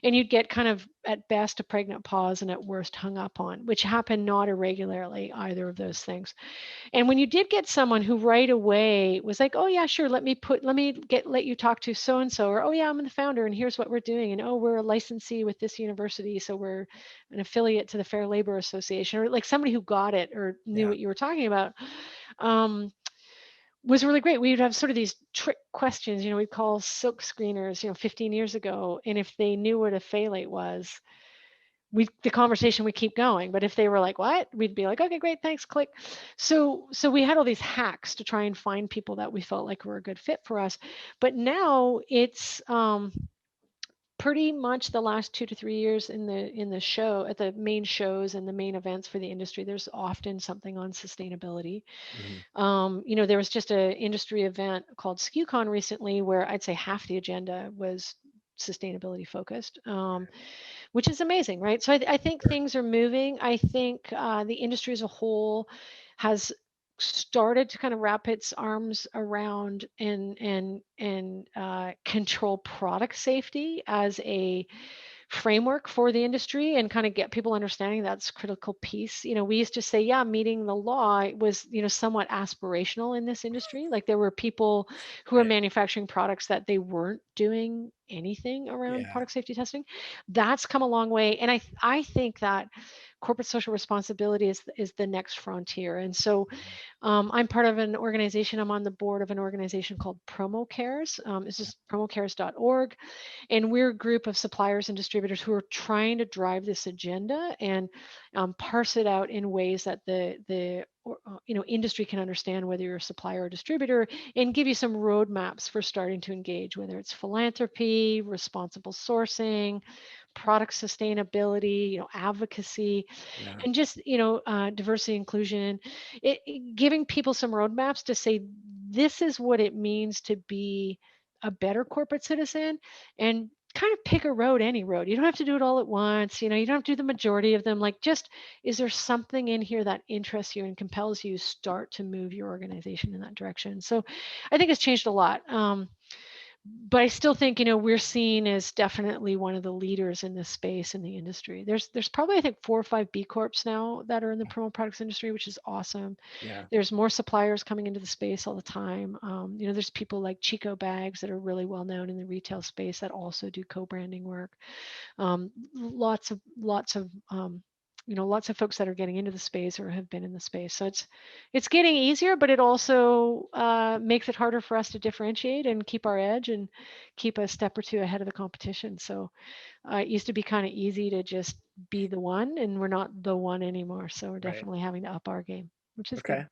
and you'd get kind of at best a pregnant pause and at worst hung up on, which happened not irregularly, either of those things. And when you did get someone who right away was like, "Oh yeah, sure, let you talk to so and so," or, "Oh yeah, I'm the founder and here's what we're doing," and, "Oh, we're a licensee with this university, so we're an affiliate to the Fair Labor Association," or like somebody who got it or knew Yeah. what you were talking about, um, was really great. We would have sort of these trick questions, we'd call silk screeners, 15 years ago, and if they knew what a phthalate was, the conversation would keep going. But if they were like, "What?" we'd be like, "Okay, great, thanks, click." So we had all these hacks to try and find people that we felt like were a good fit for us. But now it's pretty much the last 2 to 3 years in the show, at the main shows and the main events for the industry, there's often something on sustainability. Hmm. There was just an industry event called SKUCon recently where I'd say half the agenda was sustainability focused, which is amazing, right? So I think Sure. things are moving. I think the industry as a whole has started to kind of wrap its arms around and control product safety as a framework for the industry, and kind of get people understanding that's a critical piece. We used to say, yeah, meeting the law was, somewhat aspirational in this industry. Like there were people who were Right. manufacturing products that they weren't doing anything around Yeah. product safety testing. That's come a long way. And I think that corporate social responsibility is the next frontier. And so Mhm. I'm part of an organization. I'm on the board of an organization called Promo Cares. This is promocares.org, and we're a group of suppliers and distributors who are trying to drive this agenda and parse it out in ways that the industry can understand, whether you're a supplier or distributor, and give you some roadmaps for starting to engage, whether it's philanthropy, responsible sourcing, product sustainability, advocacy, Yeah. and just diversity, inclusion, giving people some roadmaps to say, this is what it means to be a better corporate citizen, and kind of pick a road, any road. You don't have to do it all at once. You don't have to do the majority of them. Like, just, is there something in here that interests you and compels you to start to move your organization in that direction? So I think it's changed a lot. But I still think, we're seen as definitely one of the leaders in this space in the industry. There's probably, I think, 4 or 5 B Corps now that are in the promo products industry, which is awesome. Yeah. There's more suppliers coming into the space all the time. There's people like Chico Bags that are really well known in the retail space that also do co-branding work. Lots of folks that are getting into the space or have been in the space. So it's getting easier, but it also makes it harder for us to differentiate and keep our edge and keep a step or two ahead of the competition. So it used to be kind of easy to just be the one, and we're not the one anymore. So we're Right. definitely having to up our game, which is good. Okay.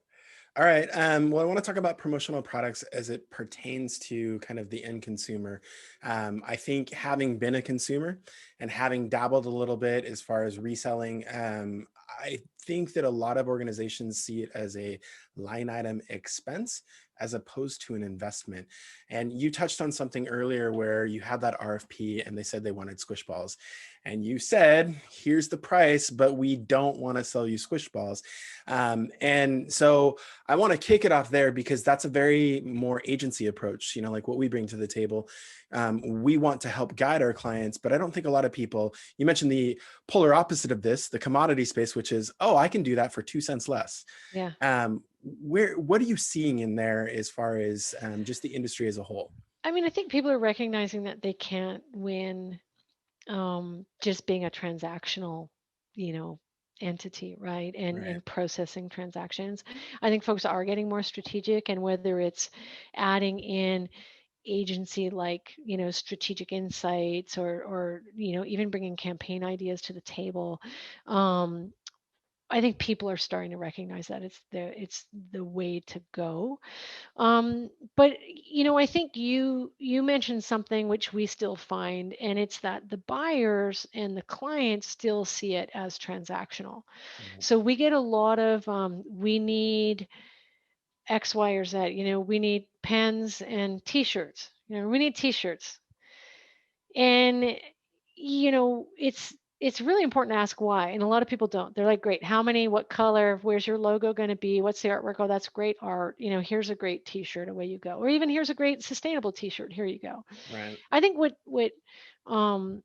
All right. Well, I want to talk about promotional products as it pertains to kind of the end consumer. I think having been a consumer and having dabbled a little bit as far as reselling, I think that a lot of organizations see it as a line item expense as opposed to an investment. And you touched on something earlier where you had that RFP and they said they wanted squish balls. And you said, here's the price, but we don't want to sell you squish balls. And so I want to kick it off there because that's a very more agency approach, like what we bring to the table. We want to help guide our clients, but I don't think a lot of people, you mentioned the polar opposite of this, the commodity space, which is, oh, I can do that for 2 cents less. Yeah. what are you seeing in there as far as just the industry as a whole? I mean, I think people are recognizing that they can't win just being a transactional, you know, entity, right? Right. And processing transactions. I think folks are getting more strategic, and whether it's adding in agency like, strategic insights, or even bringing campaign ideas to the table. um, I think people are starting to recognize that it's the way to go. But I think you mentioned something which we still find, and it's that the buyers and the clients still see it as transactional. Right. So we get a lot of we need X, Y, or Z. We need pens and T-shirts. We need T-shirts, and it's really important to ask why. And a lot of people don't. They're like, great, how many, what color, where's your logo going to be, what's the artwork? Oh, that's great art. Here's a great T-shirt, away you go. Or even here's a great sustainable T-shirt, here you go. Right. I think um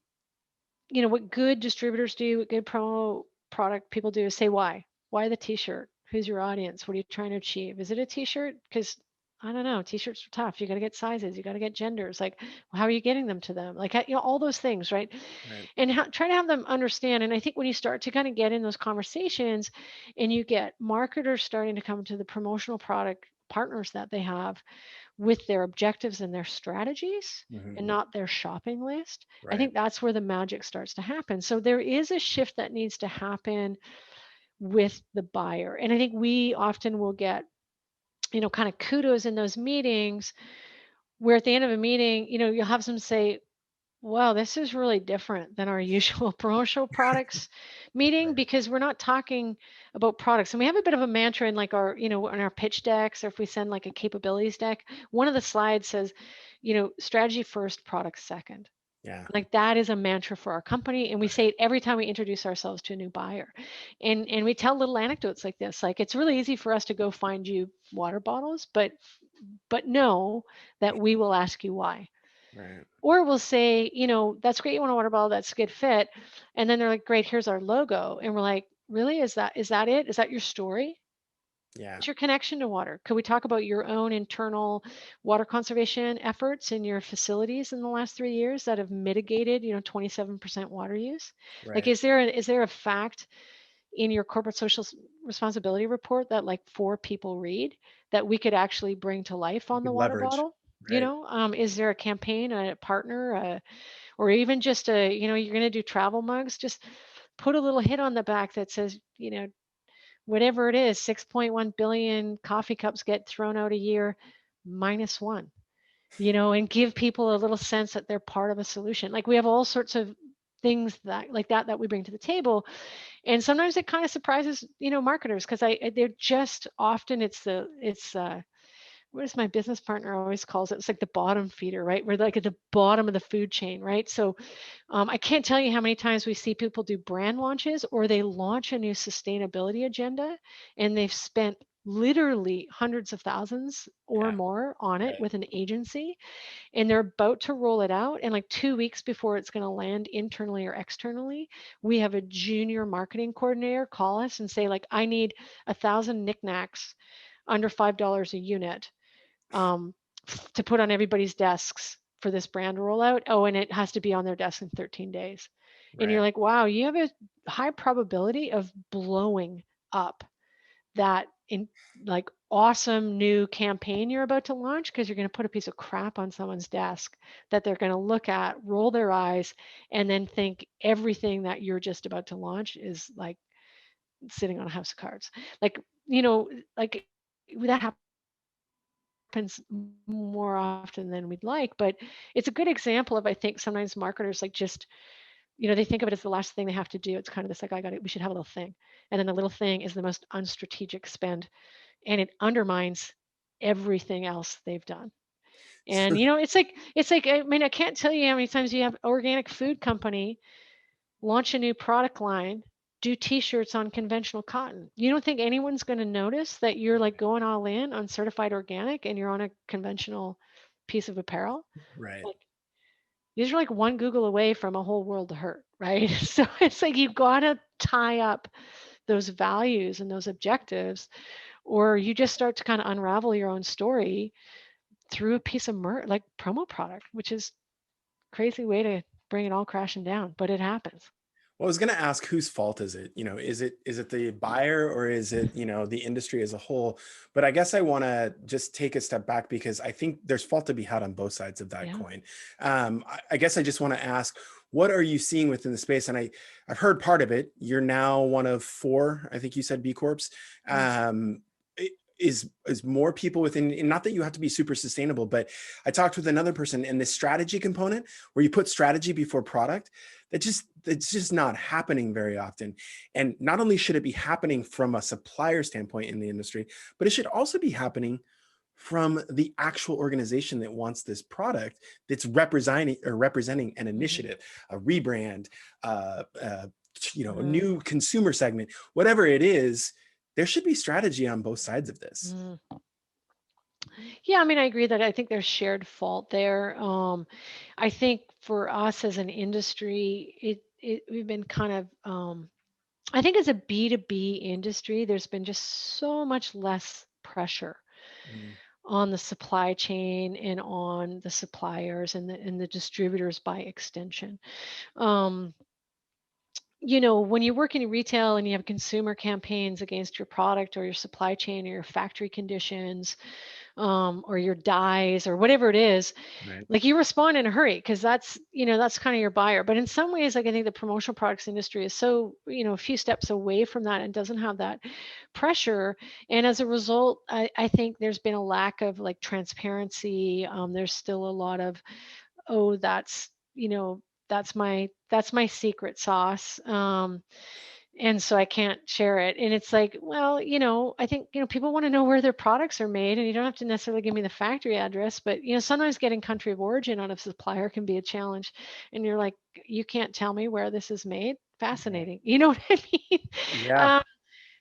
what good distributors do, what good promo product people do is say why. Why the T-shirt? Who's your audience? What are you trying to achieve? Is it a T-shirt? Because I don't know. T-shirts are tough. You got to get sizes. You got to get genders. Like, well, how are you getting them to them? Like, all those things, right? Right. And try to have them understand. And I think when you start to kind of get in those conversations, and you get marketers starting to come to the promotional product partners that they have with their objectives and their strategies, and Hmm. not their shopping list, I Right. think that's where the magic starts to happen. So there is a shift that needs to happen with the buyer. And I think we often will get, kind of kudos in those meetings, where at the end of a meeting, you'll have some say, wow, this is really different than our usual promotional products meeting, Right. because we're not talking about products. And we have a bit of a mantra in, like, our, in our pitch decks, or if we send like a capabilities deck, one of the slides says, strategy first, product second. Yeah. Like, that is a mantra for our company, and we Right. say it every time we introduce ourselves to a new buyer. And we tell little anecdotes like this. Like, it's really easy for us to go find you water bottles, but know that we will ask you why. Right. Or we'll say, that's great, you want a water bottle, that's a good fit. And then they're like, great, here's our logo. And we're like, really? Is that it? Is that your story? Yeah. What's your connection to water? Could we talk about your own internal water conservation efforts in your facilities in the last 3 years that have mitigated, 27% water use? Like, Right. is there a fact in your corporate social responsibility report that like 4 people read, that we could actually bring to life You on the could water leverage. bottle? Right. Is there a campaign, a partner, or even just you're going to do travel mugs? Just put a little hit on the back that says, whatever it is, 6.1 billion coffee cups get thrown out a year, minus one, and give people a little sense that they're part of a solution. Like, we have all sorts of things that we bring to the table. And sometimes it kind of surprises, marketers, because they're just often, it's what is my business partner always calls it? It's like the bottom feeder, right? We're like at the bottom of the food chain, right? So I can't tell you how many times we see people do brand launches, or they launch a new sustainability agenda, and they've spent literally hundreds of thousands or Yeah. more on it Right. with an agency, and they're about to roll it out. And like 2 weeks before it's going to land internally or externally, we have a junior marketing coordinator call us and say, like, I need 1,000 knickknacks under $5 a unit, um, to put on everybody's desks for this brand rollout. Oh, and it has to be on their desk in 13 days. And you're Right. like, wow, you have a high probability of blowing up that in like awesome new campaign you're about to launch, because you're going to put a piece of crap on someone's desk that they're going to look at, roll their eyes, and then think everything that you're just about to launch is like sitting on a house of cards. Like, like that happens more often than we'd like, but it's a good example of, I think, sometimes marketers like just, they think of it as the last thing they have to do. It's kind of this like, I got it, we should have a little thing. And then the little thing is the most unstrategic spend, and it undermines everything else they've done. And So it's like I mean, I can't tell you how many times you have organic food company launch a new product line, do t-shirts on conventional cotton. You don't think anyone's going to notice that you're like going all in on certified organic and you're on a conventional piece of apparel? right. Like, these are like one Google away from a whole world to hurt, right? So it's like, you've got to tie up those values and those objectives, or you just start to kind of unravel your own story through a piece of like promo product, which is crazy way to bring it all crashing down, but it happens. Well, I was going to ask, whose fault is it? Is it the buyer, or is it, the industry as a whole? But I guess I want to just take a step back, because I think there's fault to be had on both sides of that Yeah. coin. I guess I just want to ask, what are you seeing within the space? And I've heard part of it. You're now one of four, I think you said, B Corps. Mm. Um, is more people within, and not that you have to be super sustainable, but I talked with another person, and this strategy component where you put strategy before product, it's just not happening very often. And not only should it be happening from a supplier standpoint in the industry, but it should also be happening from the actual organization that wants this product, that's representing an Mhm. initiative, a rebrand, a Mhm. new consumer segment, whatever it is. There should be strategy on both sides of this. Mm. Yeah, I mean, I agree that I think there's shared fault there. I think for us as an industry, we've been kind of I think as a B2B industry, there's been just so much less pressure Mm, on the supply chain and on the suppliers and the distributors by extension. Um, when you work in retail and you have consumer campaigns against your product or your supply chain or your factory conditions, or your dyes or whatever it is, right. like you respond in a hurry because that's kind of your buyer. But in some ways, like I think the promotional products industry is so a few steps away from that and doesn't have that pressure. And as a result, I think there's been a lack of like transparency. There's still a lot of, oh, that's my secret sauce. And so I can't share it. And it's like, well, I think, people want to know where their products are made, and you don't have to necessarily give me the factory address, but sometimes getting country of origin on a supplier can be a challenge. And you're like, you can't tell me where this is made? Yeah. Fascinating. You know what I mean? Yeah. Um,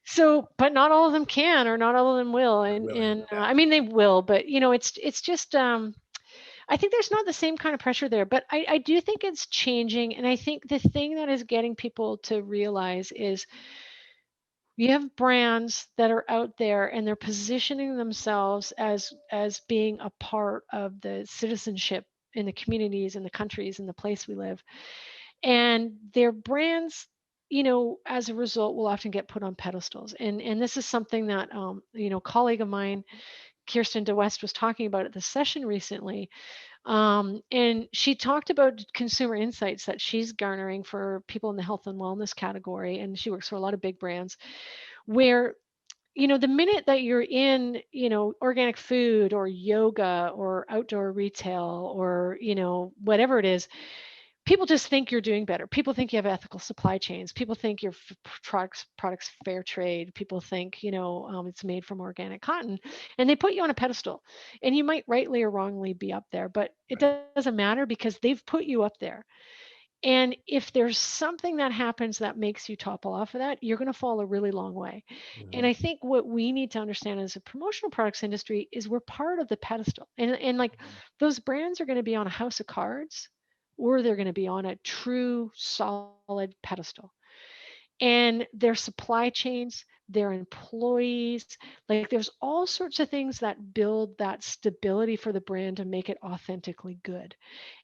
so, but not all of them can, or not all of them will. Or And willing. and Yeah. I mean, they will, but it's just I think there's not the same kind of pressure there, but I do think it's changing. And I think the thing that is getting people to realize is you have brands that are out there and they're positioning themselves as being a part of the citizenship in the communities and the countries and the place we live. And their brands, as a result, will often get put on pedestals. And this is something that a colleague of mine, Kirsten DeWest, was talking about at the session recently. And she talked about consumer insights that she's garnering for people in the health and wellness category. And she works for a lot of big brands where, the minute that you're in, organic food or yoga or outdoor retail or, whatever it is, people just think you're doing better. People think you have ethical supply chains. People think your products fair trade. People think it's made from organic cotton, and they put you on a pedestal. And you might rightly or wrongly be up there, but it Right. doesn't matter because they've put you up there. And if there's something that happens that makes you topple off of that, you're going to fall a really long way. And Mhm. I think what we need to understand as a promotional products industry is we're part of the pedestal. And like Mhm. those brands are going to be on a house of cards, or they're going to be on a true solid pedestal. And their supply chains, their employees, like there's all sorts of things that build that stability for the brand to make it authentically good.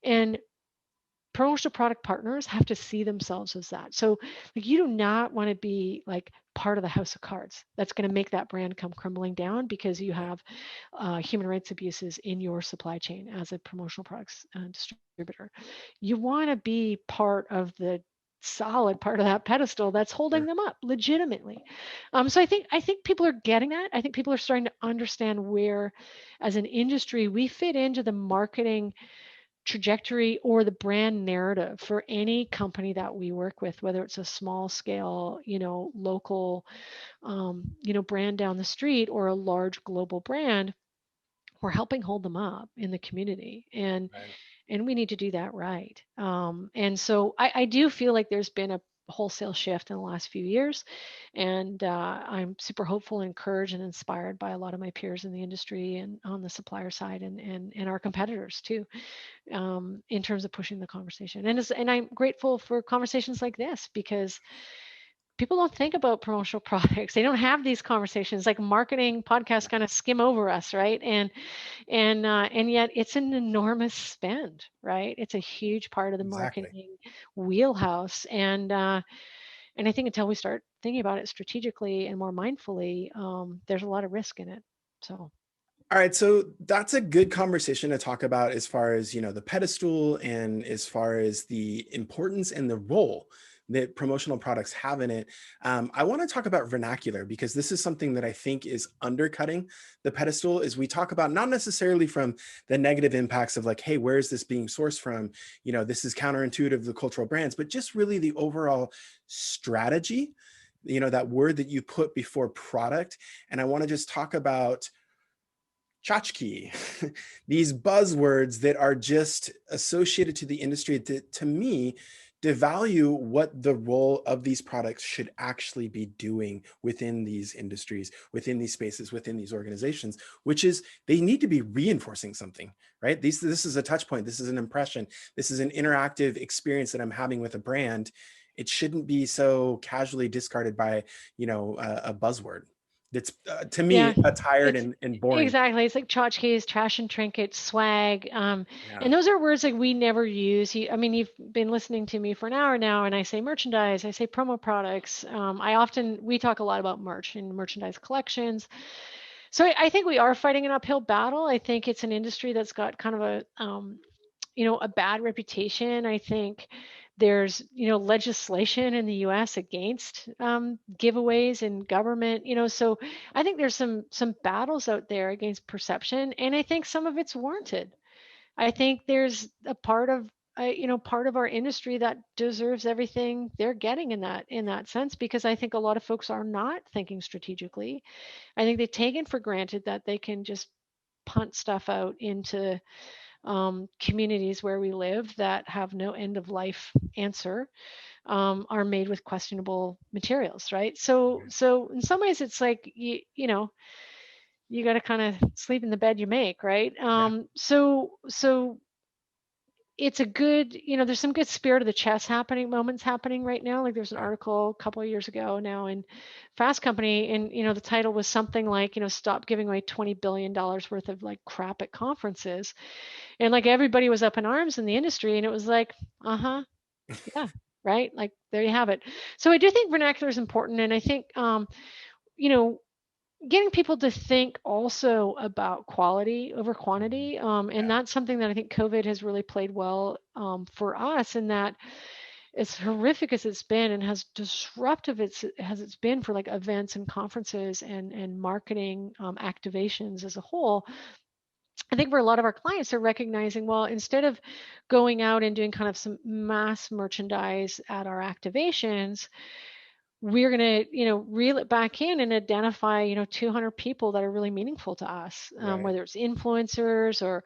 And promotional product partners have to see themselves as that. So like you do not want to be like part of the house of cards that's going to make that brand come crumbling down because you Right. have human rights abuses in your supply chain as a promotional products distributor. You want to be part of the solid part of that pedestal that's holding Sure. them up legitimately. So I think people are getting that. I think people are starting to understand where, as an industry, we fit into the marketing trajectory or the brand narrative for any company that we work with, whether it's a small scale, local, brand down the street or a large global brand. We're helping hold them up in the community, Right. and we need to do that right. And so I do feel like there's been a wholesale shift in the last few years, and I'm super hopeful, encouraged, and inspired by a lot of my peers in the industry and on the supplier side, and our competitors too, in terms of pushing the conversation. And I'm grateful for conversations like this because people don't think about promotional products. They don't have these conversations. Like marketing podcasts Yeah, kind of skim over us, right? And yet it's an enormous spend, right? It's a huge part of the exactly. marketing wheelhouse. And I think until we start thinking about it strategically and more mindfully, there's a lot of risk in it. So All right, so that's a good conversation to talk about as far as, the pedestal and as far as the importance and the role that promotional products have in it. I want to talk about vernacular because this is something that I think is undercutting the pedestal as we talk about not necessarily from the negative impacts of like, hey, where is this being sourced from? This is counterintuitive to cultural brands, but just really the overall strategy, that word that you put before product. And I want to just talk about tchotchke, these buzzwords that are just associated to the industry that, to me, devalue what the role of these products should actually be doing within these industries, within these spaces, within these organizations, which is they need to be reinforcing something, right? This is a touch point. This is an impression. This is an interactive experience that I'm having with a brand. It shouldn't be so casually discarded by, a buzzword that's to yeah, me tired it's and boring. exactly. It's like tchotchkes, trash and trinkets, swag. Yeah. And those are words like we never use. I mean, you've been listening to me for an hour now, and I say merchandise, I say promo products. We talk a lot about merch and merchandise collections. So I think we are fighting an uphill battle. I think it's an industry that's got kind of a bad reputation. I think there's legislation in the U.S. against giveaways in government. So I think there's some battles out there against perception, and I think some of it's warranted. I think there's a part of our industry that deserves everything they're getting in that sense, because I think a lot of folks are not thinking strategically. I think they've taken for granted that they can just punt stuff out into communities where we live that have no end of life answer, are made with questionable materials, right? So in some ways it's like you got to kind of sleep in the bed you make, right? Yeah. So it's a good, there's some good spirit of the chess happening moments happening right now. Like there's an Yeah. article a couple of years ago now in Fast Company, and the title was something like, stop giving away $20 billion worth of like crap at conferences. And like everybody was up in arms in the industry, and it was like, uh-huh, yeah, right, like there you have it. So I do think vernacular is important, and I think you know getting people to think also about quality over Mhm. quantity, and Yeah. that's something that I think COVID has really played well for us, in that as horrific as it's been and as disruptive it's been for like events and conferences and marketing activations as a whole. I think for a lot of our clients are recognizing, well, instead of going out and doing kind of some mass merchandise at our activations, we're going to, reel it back in and identify, 200 people that are really meaningful to us, Right. whether it's influencers or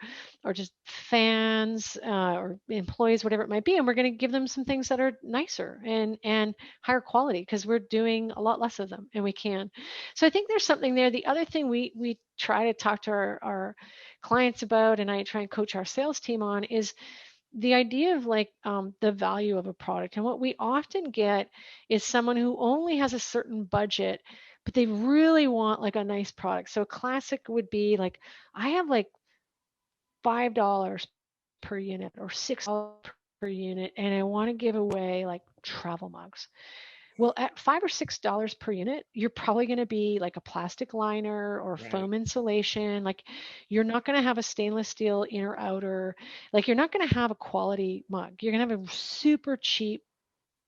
just fans, or employees, whatever it might be. And we're going to give them some things that are nicer and higher quality, because we're doing a lot less of them and we can. So I think there's something there. The other thing we try to talk to our clients about, and I try and coach our sales team on, is the idea of like the value of a product. And what we often get is someone who only has a certain budget, but they really want like a nice product. So a classic would be like, I have like $5 per unit or $6 per unit, and I want to give away like travel mugs. Well, at $5 or $6 per unit, you're probably going to be like a plastic liner or Right. foam insulation. Like you're not going to have a stainless steel inner outer. Like you're not going to have a quality mug. You're going to have a super cheap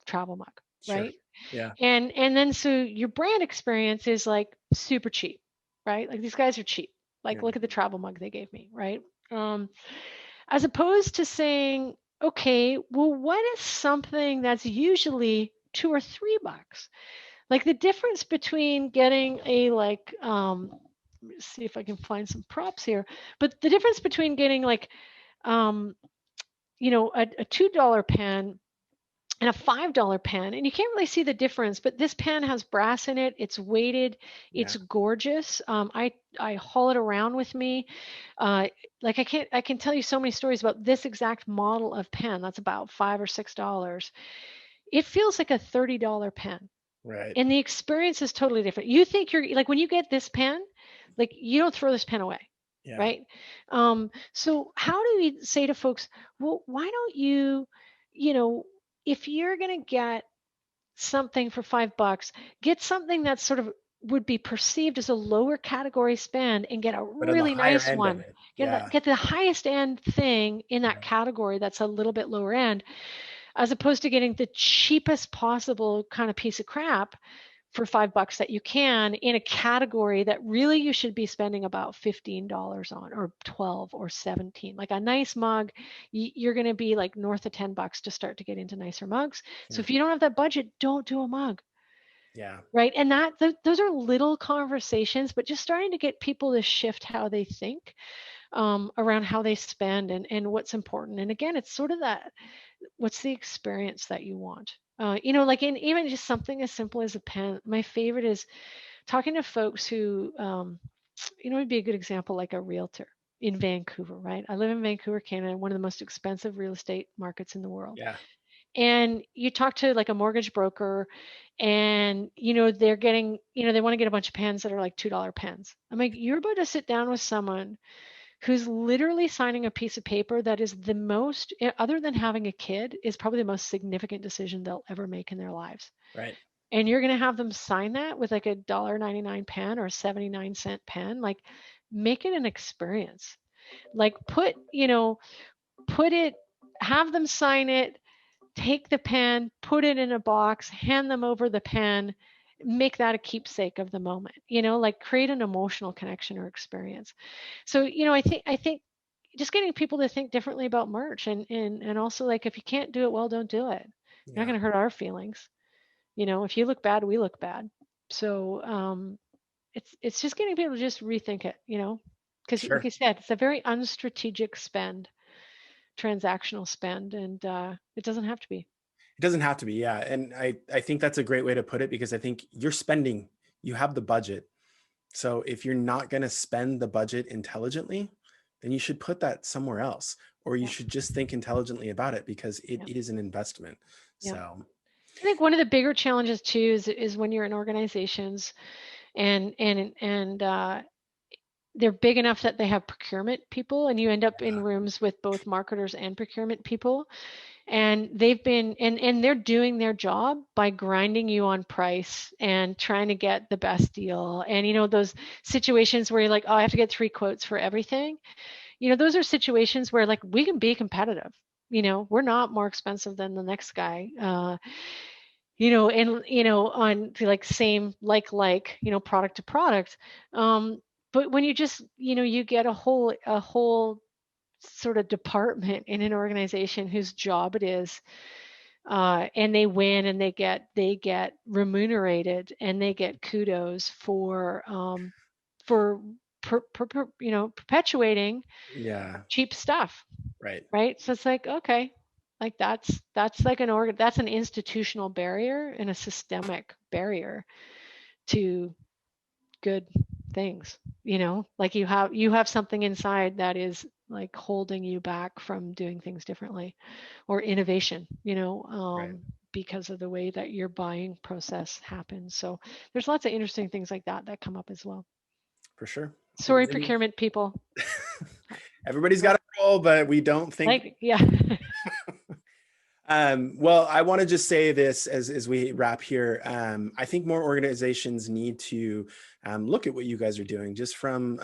travel mug, Sure. right? Yeah. And then so your brand experience is like super cheap, right? Like these guys are cheap. Like Yeah. look at the travel mug they gave me, right? As opposed to saying, okay, well, what is something that's usually $2 or $3? Like the difference between getting a like let me see if I can find some props here, but the difference between getting like um a $2 pen and a $5 pen, and you can't really see the difference, but this pen has brass in it, it's weighted, Yeah. it's gorgeous. I haul it around with me. uh, like I can tell you so many stories about this exact model of pen that's about $5 or $6. It feels like a $30 pen. Right. And the experience is totally different. You think you're like when you get this pen, like you don't throw this pen away, Yeah. right? So how do we say to folks, well, why don't you, you know, if you're going to get something for $5, get something that sort of would be perceived as a lower category spend and get a But on the really higher nice end of one. it. Get the, Yeah. get the highest end thing in that Right. category that's a little bit lower end, as opposed to getting the cheapest possible kind of piece of crap for $5 that you can in a category that really you should be spending about $15 on, or 12 or 17. Like a nice mug, you're going to be like north of $10 to start to get into nicer mugs. So Sure. if you don't have that budget, don't do a mug. Yeah. Right. And those are little conversations, but just starting to get people to shift how they think, around how they spend, and what's important. And again, it's sort of that, what's the experience that you want? Like in even just something as simple as a pen. My favorite is talking to folks who, would be a good example, like a realtor in Vancouver, right? I live in Vancouver, Canada, one of the most expensive real estate markets in the world. Yeah. And you talk to like a mortgage broker, and they're getting, they want to get a bunch of pens that are like $2 pens. I'm like, you're about to sit down with someone who's literally signing a piece of paper that is the most, other than having a kid, is probably the most significant decision they'll ever make in their lives. Right. And you're going to have them sign that with like a $1.99 pen or a 79-cent pen. Like, make it an experience. Like, put it, have them sign it, take the pen, put it in a box, hand them over the pen, make that a keepsake of the moment, like create an emotional connection or experience. So, I think just getting people to think differently about merch, and also, like, if you can't do it well, don't do it. You're not Yeah. going to hurt our feelings. If you look bad, we look bad. So, it's just getting people to just rethink it, because like Sure. you said, it's a very unstrategic spend, transactional spend, and it doesn't have to be. It doesn't have to be, yeah. And I think that's a great way to put it, because I think you're spending, you have the budget. So if you're not going to spend the budget intelligently, then you should put that somewhere else, or you Yeah, should just think intelligently about it, because it, yeah, it is an investment. yeah. So I think one of the bigger challenges too is when you're in organizations, and they're big enough that they have procurement people, and you end up in rooms with both marketers and procurement people, and they're doing their job by grinding you on price and trying to get the best deal. And those situations where you're like, oh, I have to get 3 quotes for everything. Those are situations where, like, we can be competitive. We're not more expensive than the next guy. And on the, like, same, product to product. But when you just, you get a whole sort of department in an organization whose job it is, and they win, and they get remunerated, and they get kudos for perpetuating yeah, cheap stuff, right, right? So it's like, okay, like that's like that's an institutional barrier and a systemic barrier to good things. Like you have something inside that is like holding you back from doing things differently, or innovation, right, because of the way that your buying process happens. So there's lots of interesting things like that come up as well. for sure. Well, Sorry, Denise, procurement people. everybody's got Well, a role, but we don't think. like, yeah. Well, I want to just say this as we wrap here. I think more organizations need to look at what you guys are doing, just from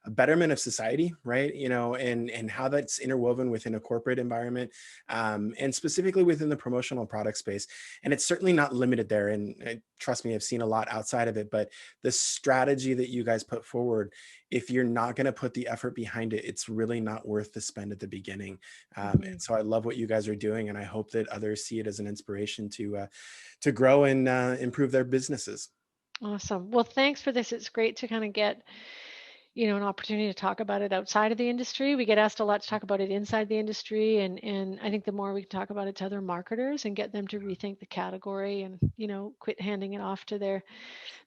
a betterment of society, right? And how that's interwoven within a corporate environment, and specifically within the promotional product space. And it's certainly not limited there. And trust me, I've seen a lot outside of it. But the strategy that you guys put forward, if you're not going to put the effort behind it, it's really not worth the spend at the beginning. And Mhm. so I love what you guys are doing, and I hope that others see it as an inspiration to grow and improve their businesses. Awesome. Well, thanks for this. It's great to kind of get, an opportunity to talk about it outside of the industry. We get asked a lot to talk about it inside the industry, and I think the more we can talk about it to other marketers and get them to rethink the category, and quit handing it off to the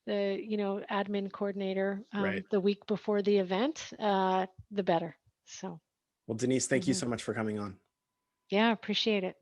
admin coordinator, Right. the week before the event, the better. So, Well, Denise, thank you mhm. so much for coming on. Yeah, appreciate it.